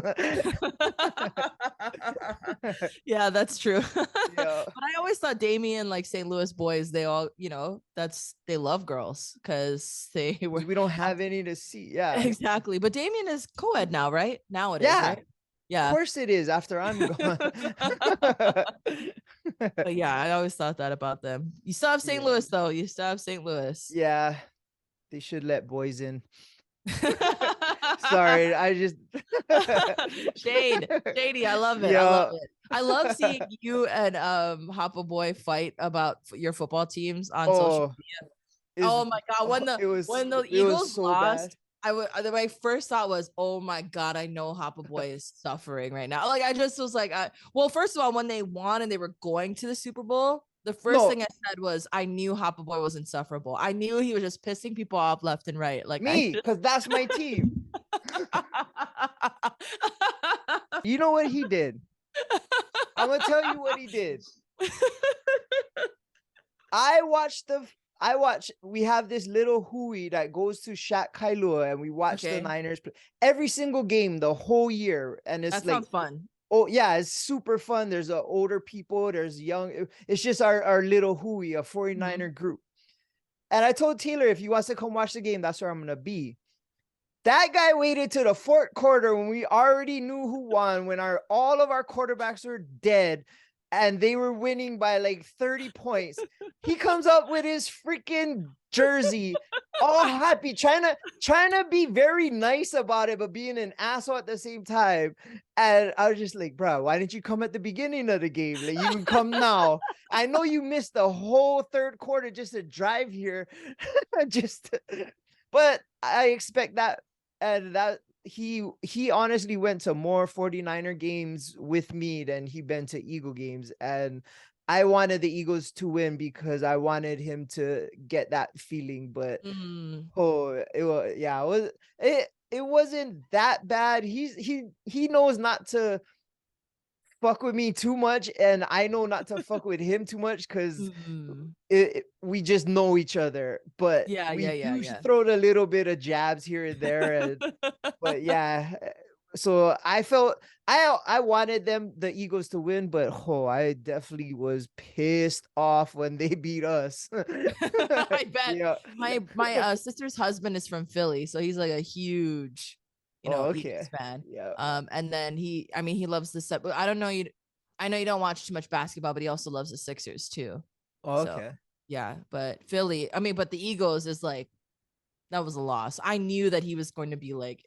Yeah, that's true. Yeah. But I always thought Damien, like St. Louis boys, they all, they love girls because they were We don't have any to see. Yeah. exactly. But Damien is co-ed now, right? Now it is, Yeah. right? Of Yeah. course it is after I'm gone. But yeah, I always thought that about them. You still have St. Yeah. Louis though. You still have St. Louis. Yeah. They should let boys in. Sorry, I just Shady. I love it. I Yeah. love it. I love seeing you and Hoppa Boy fight about your football teams on social Oh, media. is Oh my god, when it was the it was Eagles so lost, bad. my first thought was, oh my god, I know Hoppa Boy is suffering right now. Like I just was like, well, first of all, when they won and they were going to the Super Bowl, the first No, thing I said was I knew Hoppa Boy was insufferable. I knew he was just pissing people off left and right. Like me, because that's my team. You know what he did? I'm gonna tell you what he did. We have this little hui that goes to Shat Kailua and we watch the Okay. Niners play every single game the whole year. And it's That like, sounds fun. oh yeah, it's super fun. There's older people, there's young. It's just our little hui, a 49er group. And I told Taylor, if he wants to come watch the game, that's where I'm gonna be. That guy waited to the fourth quarter when we already knew who won, when all of our quarterbacks were dead and they were winning by like 30 points. He comes up with his freaking jersey, all happy, trying to be very nice about it, but being an asshole at the same time. And I was just like, bro, why didn't you come at the beginning of the game? Like, you can come now. I know you missed the whole third quarter just to drive here. But I expect that. And that he honestly went to more 49er games with me than he been to Eagle games. And I wanted the Eagles to win because I wanted him to get that feeling. But it wasn't that bad. He knows not to fuck with me too much, and I know not to fuck with him too much because we just know each other. But we throw a little bit of jabs here and there, but yeah. So I felt I wanted the Eagles to win, but I definitely was pissed off when they beat us. I bet. Yeah. My sister's husband is from Philly, so he's like a huge Eagles fan. Yeah. And then he loves the set. I don't know I know you don't watch too much basketball, but he also loves the Sixers too. Okay. So, yeah, but Philly, but the Eagles is like, that was a loss. I knew that he was going to be like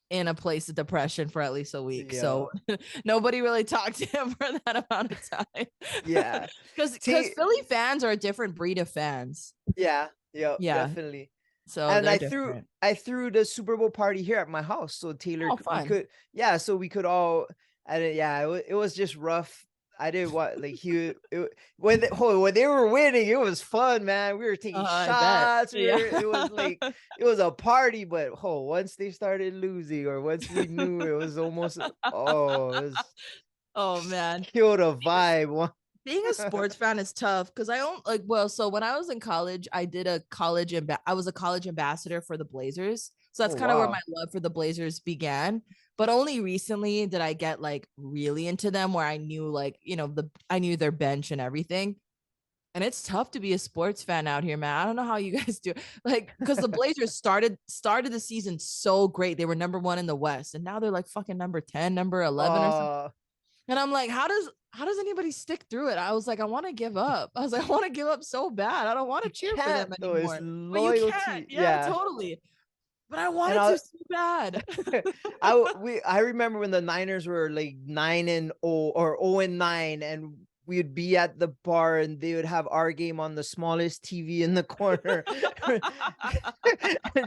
in a place of depression for at least a week. Yeah. So nobody really talked to him for that amount of time. Yeah. Because Philly fans are a different breed of fans. Yeah. Definitely. So and I threw the Super Bowl party here at my house, so Taylor so we could all. It was just rough. I didn't want when they were winning, it was fun, man. We were taking shots. It was like it was a party, but once they started losing, or once we knew, it was almost oh man, killed a vibe. Being a sports fan is tough because I don't so when I was in college, I was a college ambassador for the Blazers. So that's Oh, kind of where wow. my love for the Blazers began. But only recently did I get like really into them, where I knew like, I knew their bench and everything. And it's tough to be a sports fan out here, man. I don't know how you guys do. Like, because the Blazers started the season so great. They were number 1 in the West, and now they're like fucking number 10, number 11 or something. And I'm like, how does anybody stick through it? I was like, I want to give up. I was like, I want to give up so bad. I don't want to You cheer for them can't though. It's anymore. But you can't. loyalty. Yeah, Yeah. totally. But I And wanted to so bad. I remember when the Niners were like 9-0 or 0-9, and we'd be at the bar and they would have our game on the smallest TV in the corner,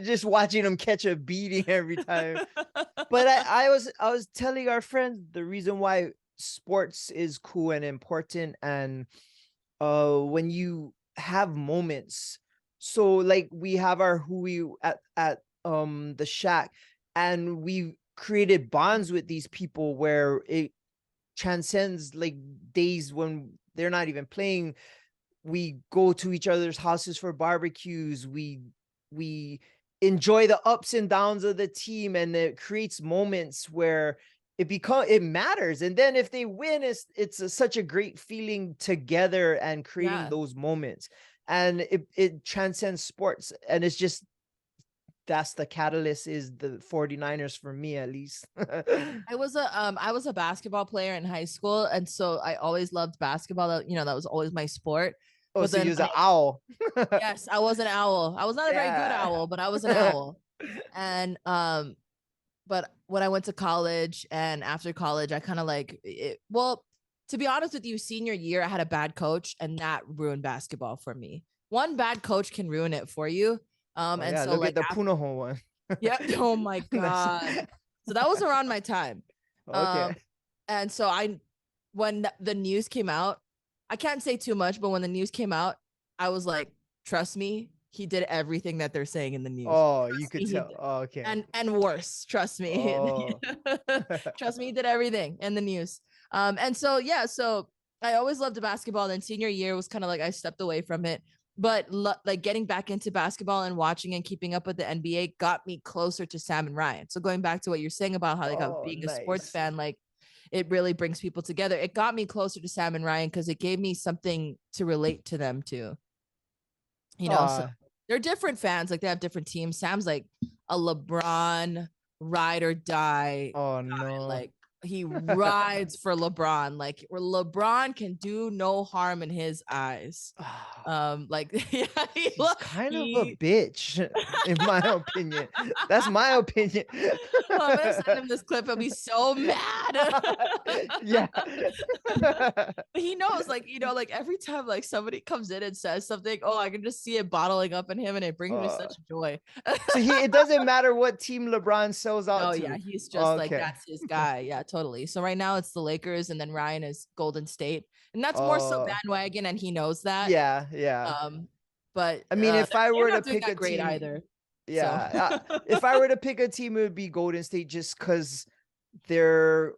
just watching them catch a beating every time. But I was telling our friends the reason why sports is cool and important, and when you have moments. So like we have our hui at the shack, and we created bonds with these people where it transcends like days when they're not even playing. We go to each other's houses for barbecues. We enjoy the ups and downs of the team, and it creates moments where it matters. And then if they win, such a great feeling together and creating Yeah. those moments. And it transcends sports, and it's just that's the catalyst is the 49ers for me, at least. I was a basketball player in high school, and so I always loved basketball. That was always my sport. Oh, But so then you was an owl. yes, I was an owl. I was not a very good Yeah. owl, but I was an owl. And but when I went to college and after college, I kind of like it. Well, to be honest with you, senior year, I had a bad coach, and that ruined basketball for me. One bad coach can ruin it for you. Oh And yeah, so look at like the Punahou one. yeah, oh my That's- God. So that was around my time. okay. And so when the news came out, I can't say too much, but when the news came out, I was like, trust me, he did everything that they're saying in the news. Oh, you Trust could me, he tell. did. Oh, okay. And worse, trust me. Oh. Trust me, he did everything in the news. And so yeah, so I always loved the basketball. Then senior year was kind of like I stepped away from it. But like getting back into basketball and watching and keeping up with the NBA got me closer to Sam and Ryan. So going back to what you're saying about how like Oh, being a sports nice. fan, like it really brings people together. It got me closer to Sam and Ryan because it gave me something to relate to them to. So Oh, they're different fans, like they have different teams. Sam's like a LeBron ride or die oh guy. no. Like he rides for LeBron. Like where LeBron can do no harm in his eyes. Like yeah, He's kind of a he bitch, in my opinion. That's my opinion. I'm gonna send him this clip. He'll be so mad. Yeah. He knows, like, like every time like somebody comes in and says something, oh, I can just see it bottling up in him, and it brings me Uh, such joy. so it doesn't matter what team LeBron sells out Oh to. yeah, he's just like Okay. that's his guy. Yeah, totally. So right now it's the Lakers, and then Ryan is Golden State, and that's more so Oh, bandwagon, and he knows that. yeah, yeah. But I mean, if I they're were to not doing pick a that great team, either. So yeah, if I were to pick a team, it would be Golden State, just because they're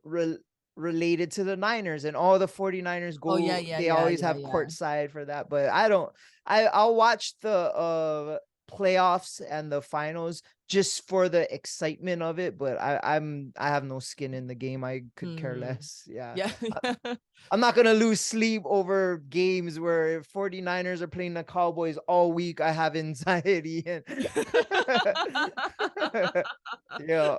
related to the Niners, and all the 49ers oh yeah, go, yeah, they yeah, always yeah, have yeah. courtside for that. But I'll watch the playoffs and the finals just for the excitement of it. But I have no skin in the game. I could care less. Yeah. Yeah. I'm not going to lose sleep over games where 49ers are playing the Cowboys all week. I have anxiety. And yeah,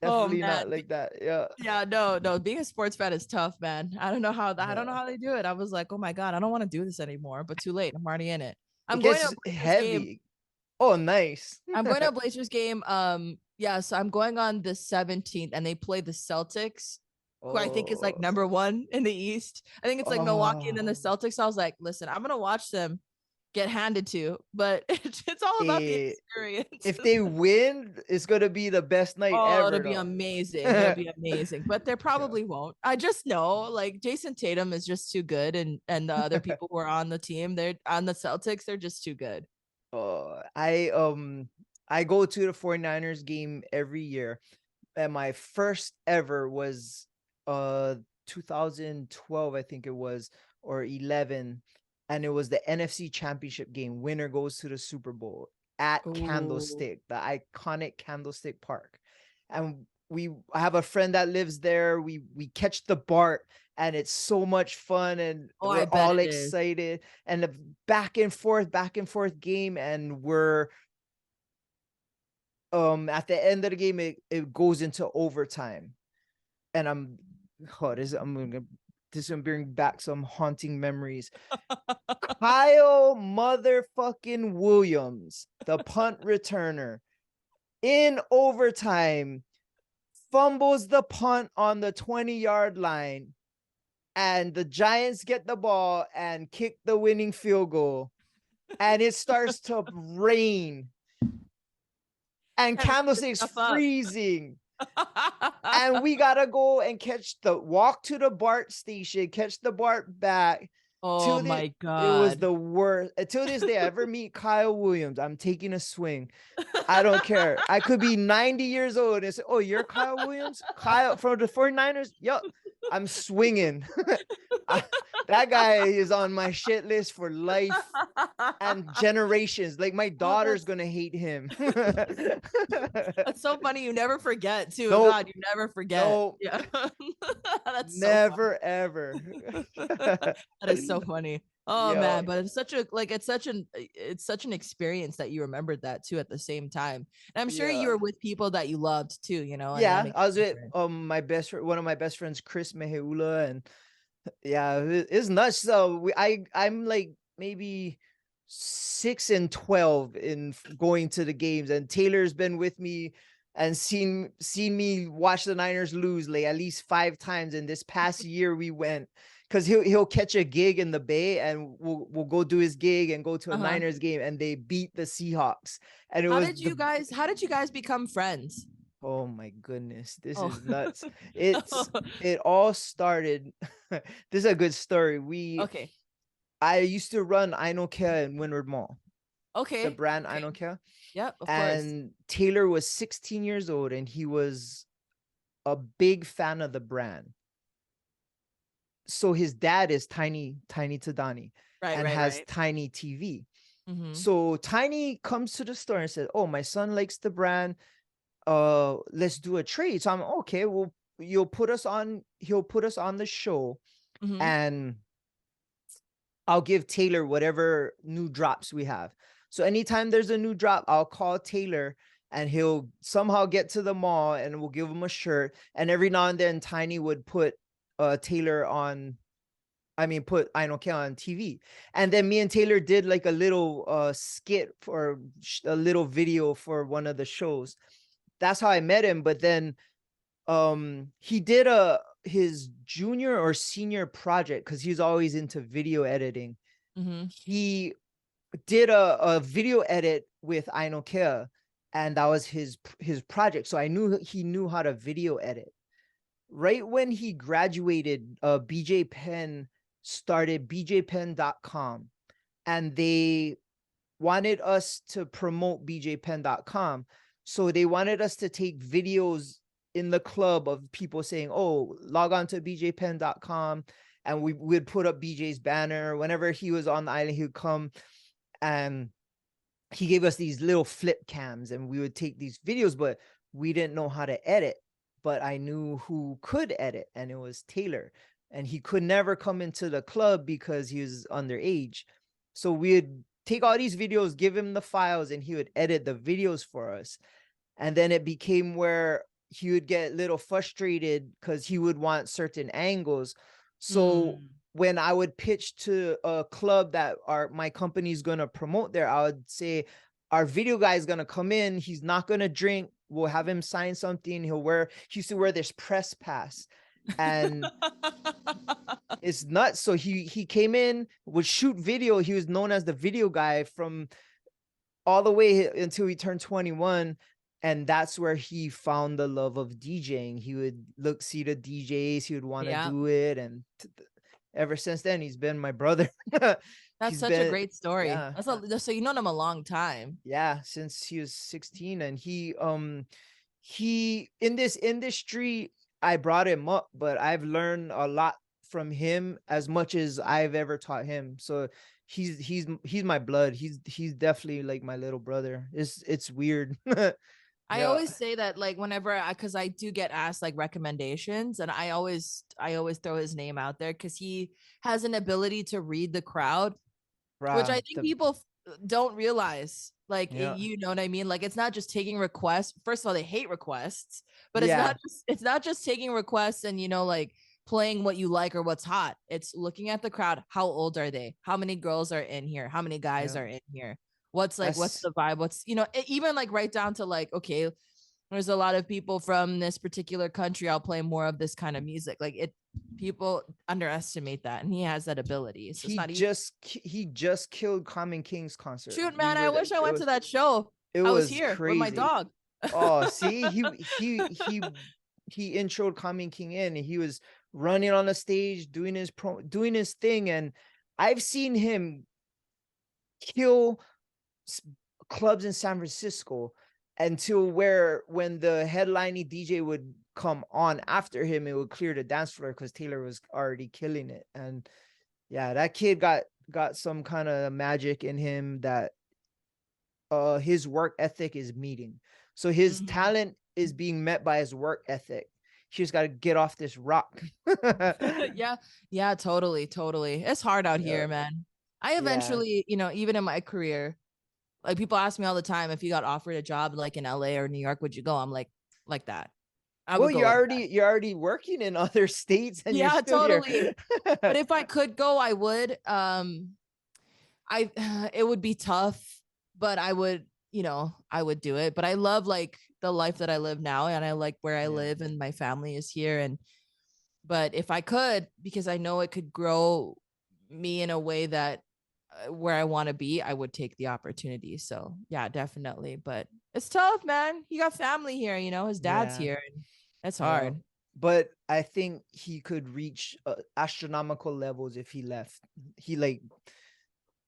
Oh definitely not man. like that. Yeah. Yeah, no. Being a sports fan is tough, man. I don't know how Yeah. they do it. I was like, oh my God, I don't want to do this anymore, but too late. I'm already in it. It I'm going to gets a Blazers game. heavy. Oh, nice. I'm going to a Blazers game. Yeah, so I'm going on the 17th, and they play the Celtics, who I think is like Oh, number 1 in the East. I think it's like Milwaukee and then the Celtics. I was like, listen, I'm gonna watch them get handed to, but it's all about the experience. if they win, it's gonna be the best night Oh, it'll ever, be though. amazing. It'll be amazing. But they Yeah. probably won't. I just know like Jason Tatum is just too good, and the other people who are on the team, they're on the Celtics, they're just too good. I go to the 49ers game every year, and my first ever was 2012, I think it was, or 11, and it was the NFC Championship game. Winner goes to the Super Bowl. at Ooh. Candlestick, the iconic Candlestick Park. And I have a friend that lives there. We catch the BART, and it's so much fun, and Oh, I we're bet all it is. excited, and the back and forth game, and we're at the end of the game, it goes into overtime. And this is gonna bring back some haunting memories. Kyle motherfucking Williams, the punt returner, in overtime, fumbles the punt on the 20-yard line, and the Giants get the ball and kick the winning field goal, and it starts to rain, and Can't wrap this Candlestick's stuff up. freezing. And we gotta go and walk to the BART station, catch the BART back. Oh Till the my It was God. the worst. Until this day, I ever meet Kyle Williams, I'm taking a swing. I don't care. I could be 90 years old and say, "Oh, you're Kyle Williams? Kyle from the 49ers?" Yup. I'm swinging. That guy is on my shit list for life and generations. Like, my Oh, daughter's gonna hate him. that's so funny. You never forget too. Nope. God, you never forget. No, Yeah. That's so funny. never ever. That is so funny. Oh Yo, man, but it's such a like it's such an experience that you remembered that too at the same time. And I'm sure you yeah. were with people that you loved too, you know, and that Yeah, makes I it was with different. one of my best friends, Chris Meheula, and yeah, it's nuts. So I'm like maybe 6 and 12 in going to the games, and Taylor's been with me and seen me watch the Niners lose like at least 5 times. In this past year, we went because he'll catch a gig in the Bay, and we'll go do his gig and go to a Uh-huh. Niners game, and they beat the Seahawks, and it was the How did you guys become friends? oh my goodness, this Oh. is nuts. It all started. This is a good story. Okay. I used to run Ainokea in Windward Mall, the Okay. brand Okay. Ainokea, Yep, of course. and Taylor was 16 years old, and he was a big fan of the brand. So his dad is Tiny Tadani, Right, and right, has right. Tiny TV. Mm-hmm. So Tiny comes to the store and says, "Oh, my son likes the brand. Let's do a trade." So I'm okay. Well, he'll put us on the show, Mm-hmm. and I'll give Taylor whatever new drops we have. So anytime there's a new drop, I'll call Taylor, and he'll somehow get to the mall, and we'll give him a shirt. And every now and then Tiny would put Taylor on, put Ainoke on TV. And then me and Taylor did like a little skit for a little video for one of the shows. That's how I met him. But then he did his junior or senior project, because he's always into video editing. Mm-hmm. He did a video edit with Ainokea, and that was his project. So I knew he knew how to video edit. Right when he graduated, BJ Penn started bjpenn.com, and they wanted us to promote bjpenn.com. So they wanted us to take videos in the club of people saying, "Oh, log on to bjpenn.com." And we would put up BJ's banner. Whenever he was on the island, he would come, and he gave us these little flip cams, and we would take these videos, but we didn't know how to edit. But I knew who could edit, and it was Taylor. And he could never come into the club because he was underage. So we'd take all these videos, give him the files, and he would edit the videos for us. And then it became where he would get a little frustrated because he would want certain angles. So Mm. when I would pitch to a club that my company's gonna promote there, I would say, "Our video guy is gonna come in. He's not gonna drink. We'll have him sign something. He used to wear this press pass, and it's nuts." So he came in, would shoot video. He was known as the video guy from all the way until he turned 21. And that's where he found the love of DJing. He would see the DJs, he would want to Yeah. do it. And ever since then, he's been my brother. That's He's such a been, great story. yeah, So you known him a long time. yeah, since he was 16. And he in this industry, I brought him up, but I've learned a lot from him as much as I've ever taught him. So he's my blood. He's definitely like my little brother. It's weird. I Yeah. always say that like whenever because I do get asked like recommendations, and I always throw his name out there because he has an ability to read the crowd, which I Bruh, think people don't realize. Like yeah. you know what I mean? Like it's not just taking requests. First of all, they hate requests, but Yeah. it's not just taking requests and like playing what you like or what's hot. It's looking at the crowd. How old are they? How many girls are in here? How many guys Yeah. are in here? What's That's the vibe? What's even like right down to like, okay, there's a lot of people from this particular country. I'll play more of this kind of music. Like people underestimate that, and he has that ability. So it's not easy. he just killed Common King's concert. Shoot, We man, were I there. wish I went to that show. It I was was here with my crazy. dog. Oh, see, he introed Common King in, and he was running on the stage doing his thing, and I've seen him kill clubs in San Francisco until where when the headlining DJ would come on after him, it would clear the dance floor because Taylor was already killing it. And yeah, that kid got some kind of magic in him that his work ethic is meeting. So his talent is being met by his work ethic. He just got to get off this rock. Yeah, totally. It's hard out here, man. I Yeah. eventually, even in my career, like people ask me all the time, if you got offered a job like in LA or New York, would you go? I'm like that. I Well, would go like that. you're already working in other states and you're Yeah, still here. totally. But if I could go, I would. I it would be tough, but I would, I would do it. But I love like the life that I live now, and I like where I Yeah. live, and my family is here. And but if I could, because I know it could grow me in a way that where I want to be, I would take the opportunity. So yeah, definitely. But it's tough, man. He got family here, his dad's Yeah. here, and it's Yeah. hard. But I think he could reach astronomical levels if he left. He like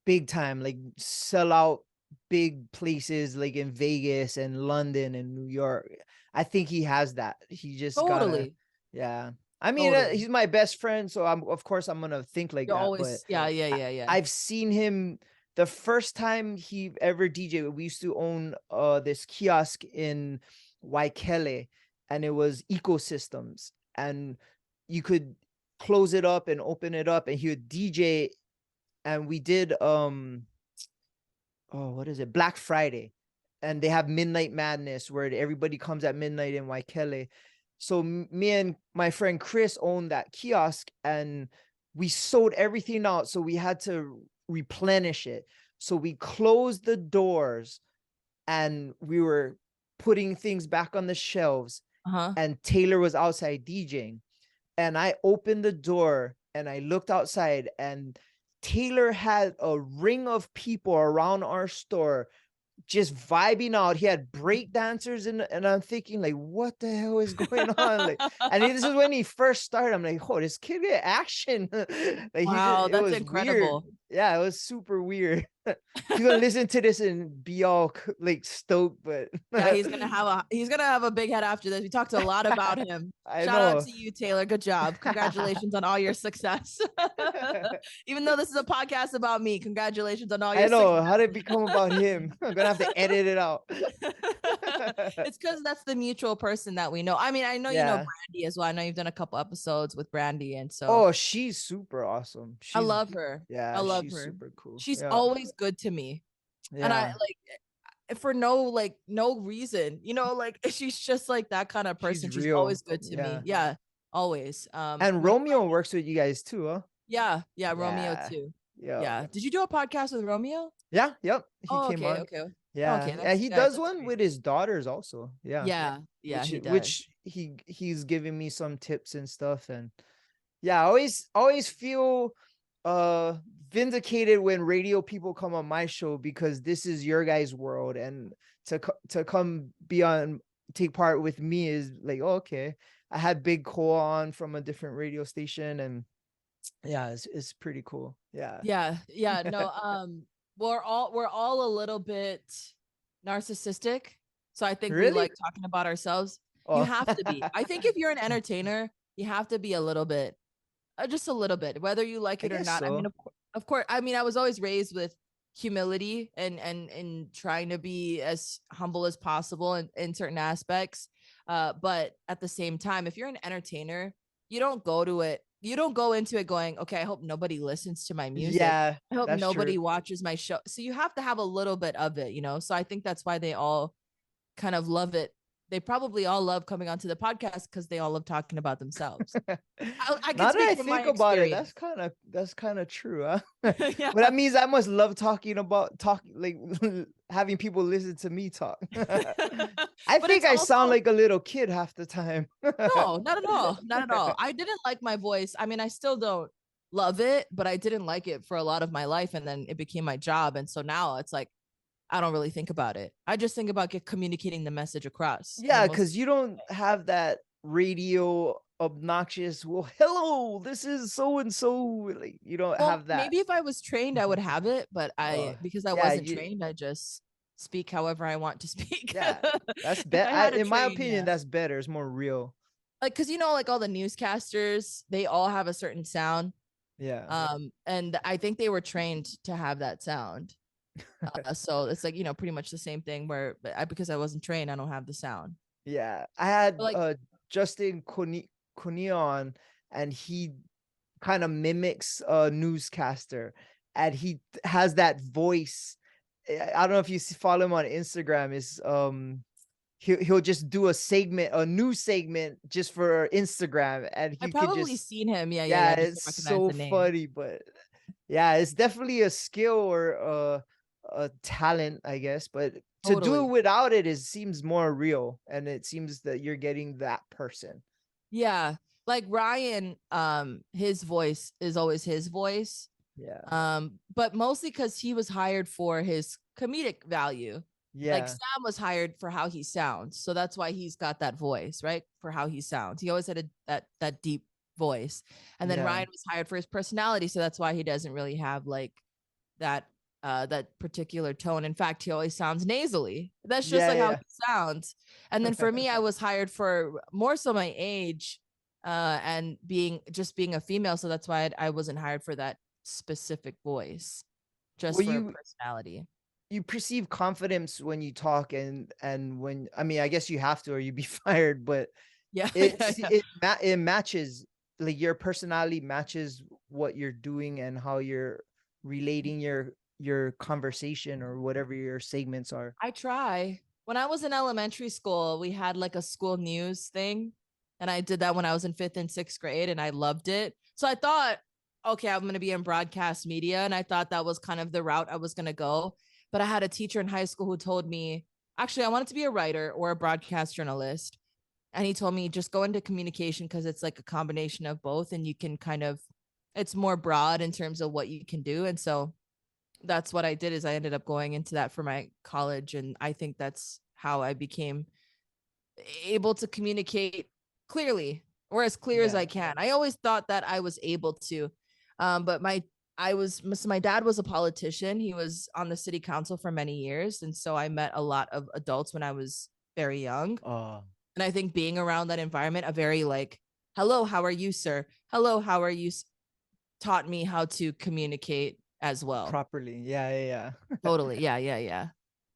big time, like sell out big places like in Vegas and London and New York. I think he has that. He just gotta, Totally. yeah. I mean, Totally. he's my best friend, so of course I'm gonna think like You're that. But always, yeah. I've seen him the first time he ever DJ. We used to own this kiosk in Waikele, and it was Ecosystems, and you could close it up and open it up, and he would DJ, and we did what is it, Black Friday, and they have Midnight Madness where everybody comes at midnight in Waikele. So me and my friend Chris owned that kiosk, and we sold everything out, so we had to replenish it. So we closed the doors and we were putting things back on the shelves, and Taylor was outside DJing, and I opened the door and I looked outside, and Taylor had a ring of people around our store just vibing out. He had break dancers and I'm thinking like, what the hell is going on? Like, and this is when he first started. I'm like, oh, this kid get action. Like Wow, it that's was weird. incredible. Yeah, it was super weird. He's gonna listen to this and be all like stoked, but Yeah, he's gonna have a big head after this. We talked a lot about him. I Shout out know. to you, Taylor. Good job. Congratulations on all your success. Even though this is a podcast about me, congratulations on all I your know. success. How did it become about him? I'm gonna have to edit it out. It's because that's the mutual person that we know. I mean, I know you know Yeah. Brandy as well. I know you've done a couple episodes with Brandy, and so Oh, she's super awesome. I love her. I Yeah, love she's her. super cool. She's Yeah. always good to me. And I Yeah. like for no reason, like she's just like that kind of She's person. She's real. always good to me. Yeah. Yeah, always. And When Romeo works with you guys too, huh? yeah, Romeo Yeah. too. Yeah. Yeah. Did you do a podcast with Romeo? Yeah. Yep. He Oh, came okay, on. okay. Yeah. Okay, Yeah. He that's does one great. with his daughters also. Yeah. Yeah, he does. Which he's giving me some tips and stuff. And yeah, I always feel vindicated when radio people come on my show, because this is your guys' world, and to come be on, take part with me is like, oh, okay. I had Big Cole on from a different radio station, and yeah, it's pretty cool. Yeah. Yeah. No, we're all a little bit narcissistic. So I think we Really? like talking about ourselves. You Oh. have to be. I think if you're an entertainer, you have to be a little bit Just a little bit, whether you like I it or guess not. I mean, so. of course. I mean, I was always raised with humility and trying to be as humble as possible in certain aspects. But at the same time, if you're an entertainer, you don't go to it. You don't go into it going, okay, I hope nobody listens to my music. Yeah, I hope that's true. nobody watches my show. So you have to have a little bit of it, you know? So I think that's why they all kind of love it. They probably all love coming onto the podcast because they all love talking about themselves. I can Now that speak I from my think about it, that's experience. kind of true, huh? Yeah. But that means I must love talking like having people listen to me talk. I But think it's I sound also like a little kid half the time. no, not at all. Not at all. I didn't like my voice. I mean, I still don't love it, but I didn't like it for a lot of my life. And then it became my job. And so now it's like, I don't really think about it. I just think about communicating the message across. Yeah, And most, because you don't have that radio obnoxious, well, hello, this is so and so. Like you don't well, have that. maybe if I was trained, I would have it. But Uh, because I yeah, wasn't you trained, I just speak however I want to speak. yeah, that's If better. I had a In my train, opinion, yeah. that's better. It's more real. Like, cause like all the newscasters, they all have a certain sound. Yeah. And I think they were trained to have that sound. So it's like, pretty much the same thing where because I wasn't trained, I don't have the sound. Yeah, I But had like, Justin Kunion, and he kind of mimics a newscaster, and he has that voice. I don't know if you follow him on Instagram. Is he'll just do a new segment just for Instagram, and I you could probably just seen him. Yeah, yeah, yeah, yeah. Just to it's recognize so the name. funny, but yeah, it's definitely a skill or a talent, I guess. But to do it Totally. without it is seems more real, and it seems that you're getting that person. Yeah. Like Ryan, his voice is always his voice. Yeah, But mostly because he was hired for his comedic value. Like yeah, Sam was hired for how he sounds. So that's why he's got that voice, right? For how he sounds. He always had that deep voice. And then yeah, Ryan was hired for his personality. So that's why he doesn't really have like that that particular tone. In fact, he always sounds nasally. That's just like how yeah, he sounds. And then for me, I yeah. was hired for more so my age and being a female. So that's why I wasn't hired for that specific voice, Well, just for a personality. you perceive confidence when you talk, and when I mean, I guess you have to, or you'd be fired. But Yeah, yeah, it's yeah. it matches, like your personality matches what you're doing and how you're relating your conversation or whatever your segments are. I try. When I was in elementary school, we had like a school news thing. And I did that when I was in fifth and sixth grade, and I loved it. So I thought, okay, I'm going to be in broadcast media. And I thought that was kind of the route I was going to go. But I had a teacher in high school who told me, actually, I wanted to be a writer or a broadcast journalist. And he told me just go into communication because it's like a combination of both. And you can kind of, it's more broad in terms of what you can do. And so that's what I did is I ended up going into that for my college. And I think that's how I became able to communicate clearly or as clear as Yeah. I can. I always thought that I was able to. But my dad was a politician. He was on the city council for many years. And so I met a lot of adults when I was very young. Oh, And I think being around that environment, a very like, hello, how are you, sir? Hello, how are you? Taught me how to communicate as well. properly. Yeah, yeah, yeah. Totally. Yeah, yeah, yeah.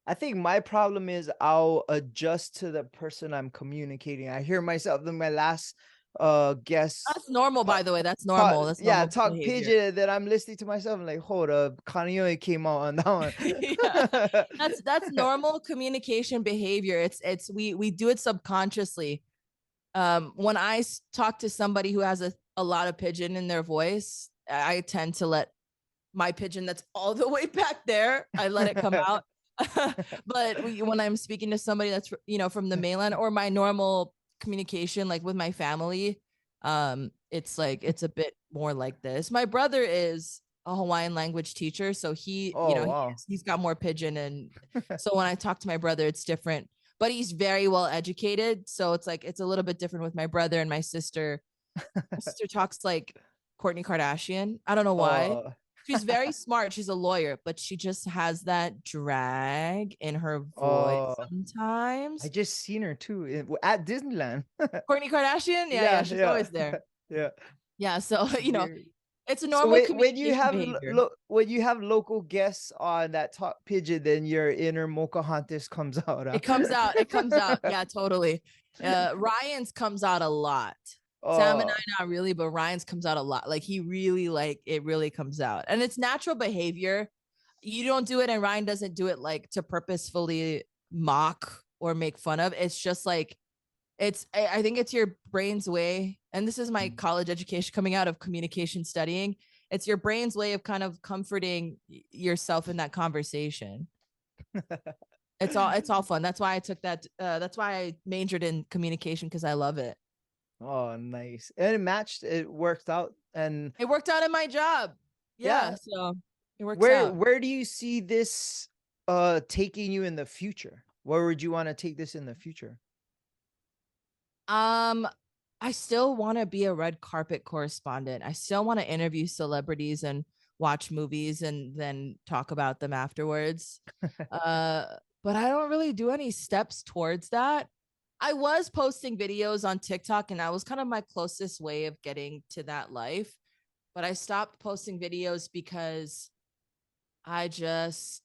I think my problem is I'll adjust to the person I'm communicating. I hear myself in my last guest That's normal, talk, by the way. That's normal. That's normal talk behavior. pigeon, that I'm listening to myself. I'm like, hold up, Kanye came out on Yeah. that That's one. normal communication behavior. It's we do it subconsciously. When I talk to somebody who has a lot of pigeon in their voice, I tend to let my pigeon that's all the way back there, I let it come out. But when I'm speaking to somebody that's from the mainland or my normal communication, like with my family, it's like it's a bit more like this. My brother is a Hawaiian language teacher, so Oh wow. he's got more pigeon, and so when I talk to my brother, it's different. But he's very well educated, so it's like it's a little bit different with my brother and my sister. My sister talks like Kourtney Kardashian. I don't know why. Oh, She's very smart. She's a lawyer, but she just has that drag in her voice oh, I sometimes. just seen her too at Disneyland. Kourtney Kardashian? Yeah, yeah, Yeah, she's yeah, always there. yeah. Yeah. So, It's weird. it's a So normal when you communication have behavior. when you have local guests on that talk pigeon, then your inner Pocahontas comes out. It comes out. It comes out. Huh? Yeah, totally. Ryan's comes out a lot. Sam and Oh, I not really, but Ryan's comes out a lot. Like he really like it really comes out. And it's natural behavior. You don't do it and Ryan doesn't do it like to purposefully mock or make fun of. It's just like I think it's your brain's way. And this is my college education coming out of communication studying. It's your brain's way of kind of comforting yourself in that conversation. It's all fun. That's why I took that. That's why I majored in communication because I love it. oh, nice. And it matched. It worked out. And It worked out in my job. Yeah, yeah, so it works out. where do you see this taking you in the future? Where would you want to take this in the future? Um, I still want to be a red carpet correspondent. I still want to interview celebrities and watch movies and then talk about them afterwards. But I don't really do any steps towards that. I was posting videos on TikTok and that was kind of my closest way of getting to that life. But I stopped posting videos because I just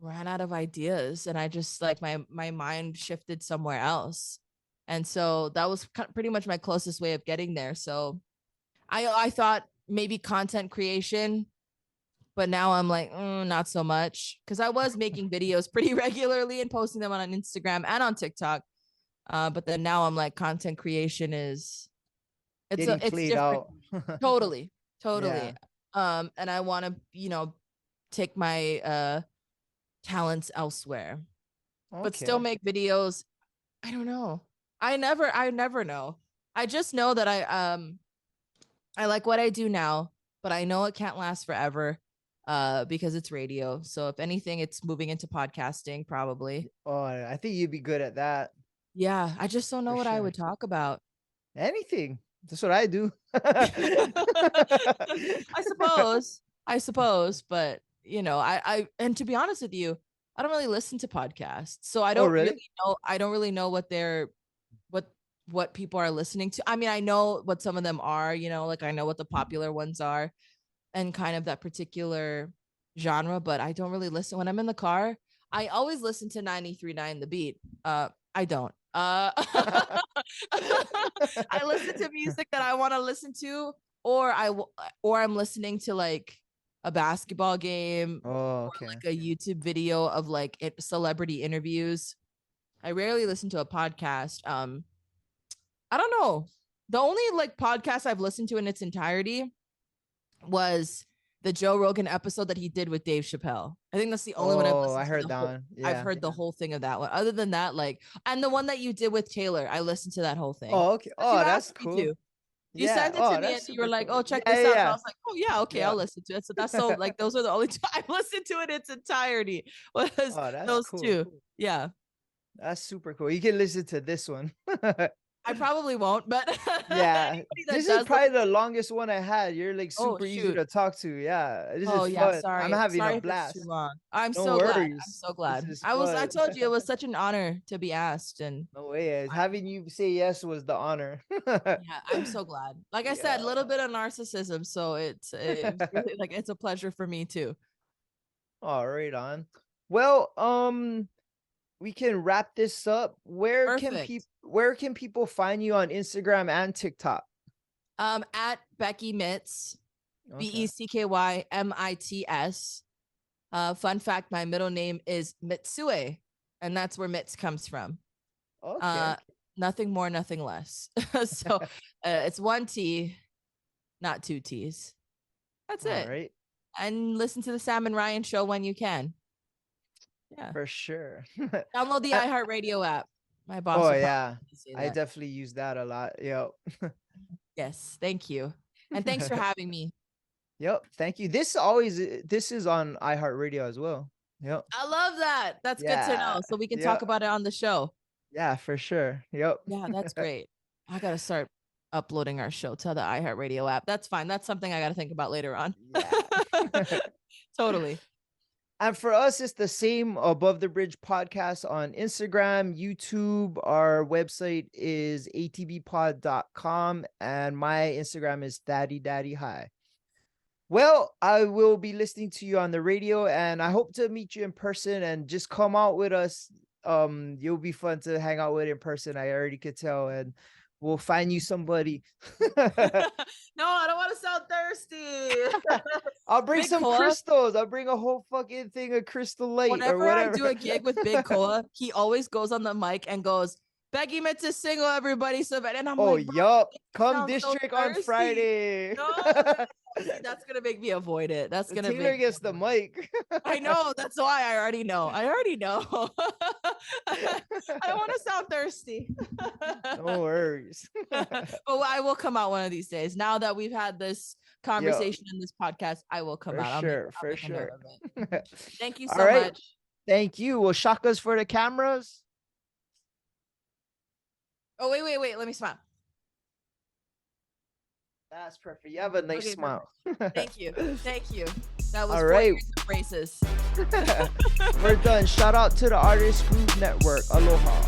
ran out of ideas and I just like my mind shifted somewhere else. And so that was pretty much my closest way of getting there. So I thought maybe content creation, but now I'm like, not so much because I was making videos pretty regularly and posting them on Instagram and on TikTok. But then now I'm like, content creation is Getting it's played different. out. Totally, Yeah. totally. And I want to take my talents elsewhere, but still Okay. make videos. I don't know. I never know. I just know that I like what I do now, but I know it can't last forever because it's radio. So if anything, it's moving into podcasting probably. Oh, I think you'd be good at that Yeah, I just don't know for what I sure. would talk about. Anything. That's what I do. I suppose, but I and to be honest with you, I don't really listen to podcasts. So Oh, really? I don't really know what what people are listening to. I mean, I know what some of them are, like I know what the popular ones are and kind of that particular genre, but I don't really listen when I'm in the car. I always listen to 93.9 The Beat. I don't. I listen to music that I want to listen to, or I'm listening to like a basketball game Oh, or okay. like a YouTube video of like celebrity interviews. I rarely listen to a podcast. I don't know. The only like podcast I've listened to in its entirety was the Joe Rogan episode that he did with Dave Chappelle. I think that's the only one I've Oh, I listened to heard that one. I've Yeah. heard the whole thing of that one. Other than that, like, and the one that you did with Taylor, I listened to that whole thing. Oh, okay. You Oh, that's asked me cool. to. You Yeah. sent it to Oh, me that's and you were super like, cool. "Oh, Yeah, check yeah, this out." And I yeah. was like, "Oh yeah, okay, Yeah. I'll listen to it." So that's so like those are the only two I've listened to in its entirety was Oh, that's those cool. two. Yeah. That's super cool. You can listen to this one. I probably won't, but Yeah. anybody that This is does probably listen the to, longest one I had. You're like oh super easy shoot. to talk to. Yeah. This Oh is yeah, fun. I'm sorry. having a Sorry if it's too blast. long. I'm No so glad. I'm worries. so This glad. is I fun. told you it was such an honor to be asked and No way. I, Having you say yes was the honor. yeah, I'm so glad. Like I said, a Yeah. little bit of narcissism, so it's really like it's a pleasure for me too. All right on. Well, we can wrap this up. Perfect. Where can people find you on Instagram and TikTok? At Becky Mits, Okay. BECKYMITS. Fun fact, my middle name is Mitsue, and that's where Mits comes from. Okay. Uh, nothing more, nothing less. So it's one T, not two T's. That's All it. right. And listen to the Sam and Ryan show when you can. Yeah. For sure. Download the Uh, iHeartRadio app. My boss oh will yeah. probably say I that. definitely use that a lot. Yep. Yes. Thank you. And thanks for having me. Yep. Thank you. This is on iHeartRadio as well. Yep. I love that. That's good to Yeah. know. So we can talk Yep. about it on the show. Yeah, for sure. Yep. Yeah, that's great. I got to start uploading our show to the iHeartRadio app. That's fine. That's something I got to think about later on. Yeah. Totally. And for us, it's the same Above the Bridge podcast on Instagram, YouTube. Our website is atbpod.com. And my Instagram is daddydaddyhi. Well, I will be listening to you on the radio, and I hope to meet you in person and just come out with us. You'll be fun to hang out with in person. I already could tell, and we'll find you somebody. No, I don't want to sound thirsty. I'll bring Big some Koa. crystals. I'll bring a whole fucking thing of crystal light or Whenever whatever. I do a gig with Big Koa, he always goes on the mic and goes, Becky Mits is single, everybody. So bad. And I'm Oh, like, bro, yup. it Come sounds so district on thirsty. Friday. No, that's gonna make me avoid it. That's gonna Taylor make gets the mic. I know. That's why I already know. I don't want to sound thirsty. No worries. But I will come out one of these days. Now that we've had this conversation in this podcast, I will come For out. sure, I'll for make a note sure. of it. Thank you All so right. much. Thank you. Well, shakas for the cameras. Oh, wait. Let me smile. That's perfect. You have a nice Okay, smile. Thank you. That was All 4 right. years of braces. We're done. Shout out to the Artist Groove Network. Aloha.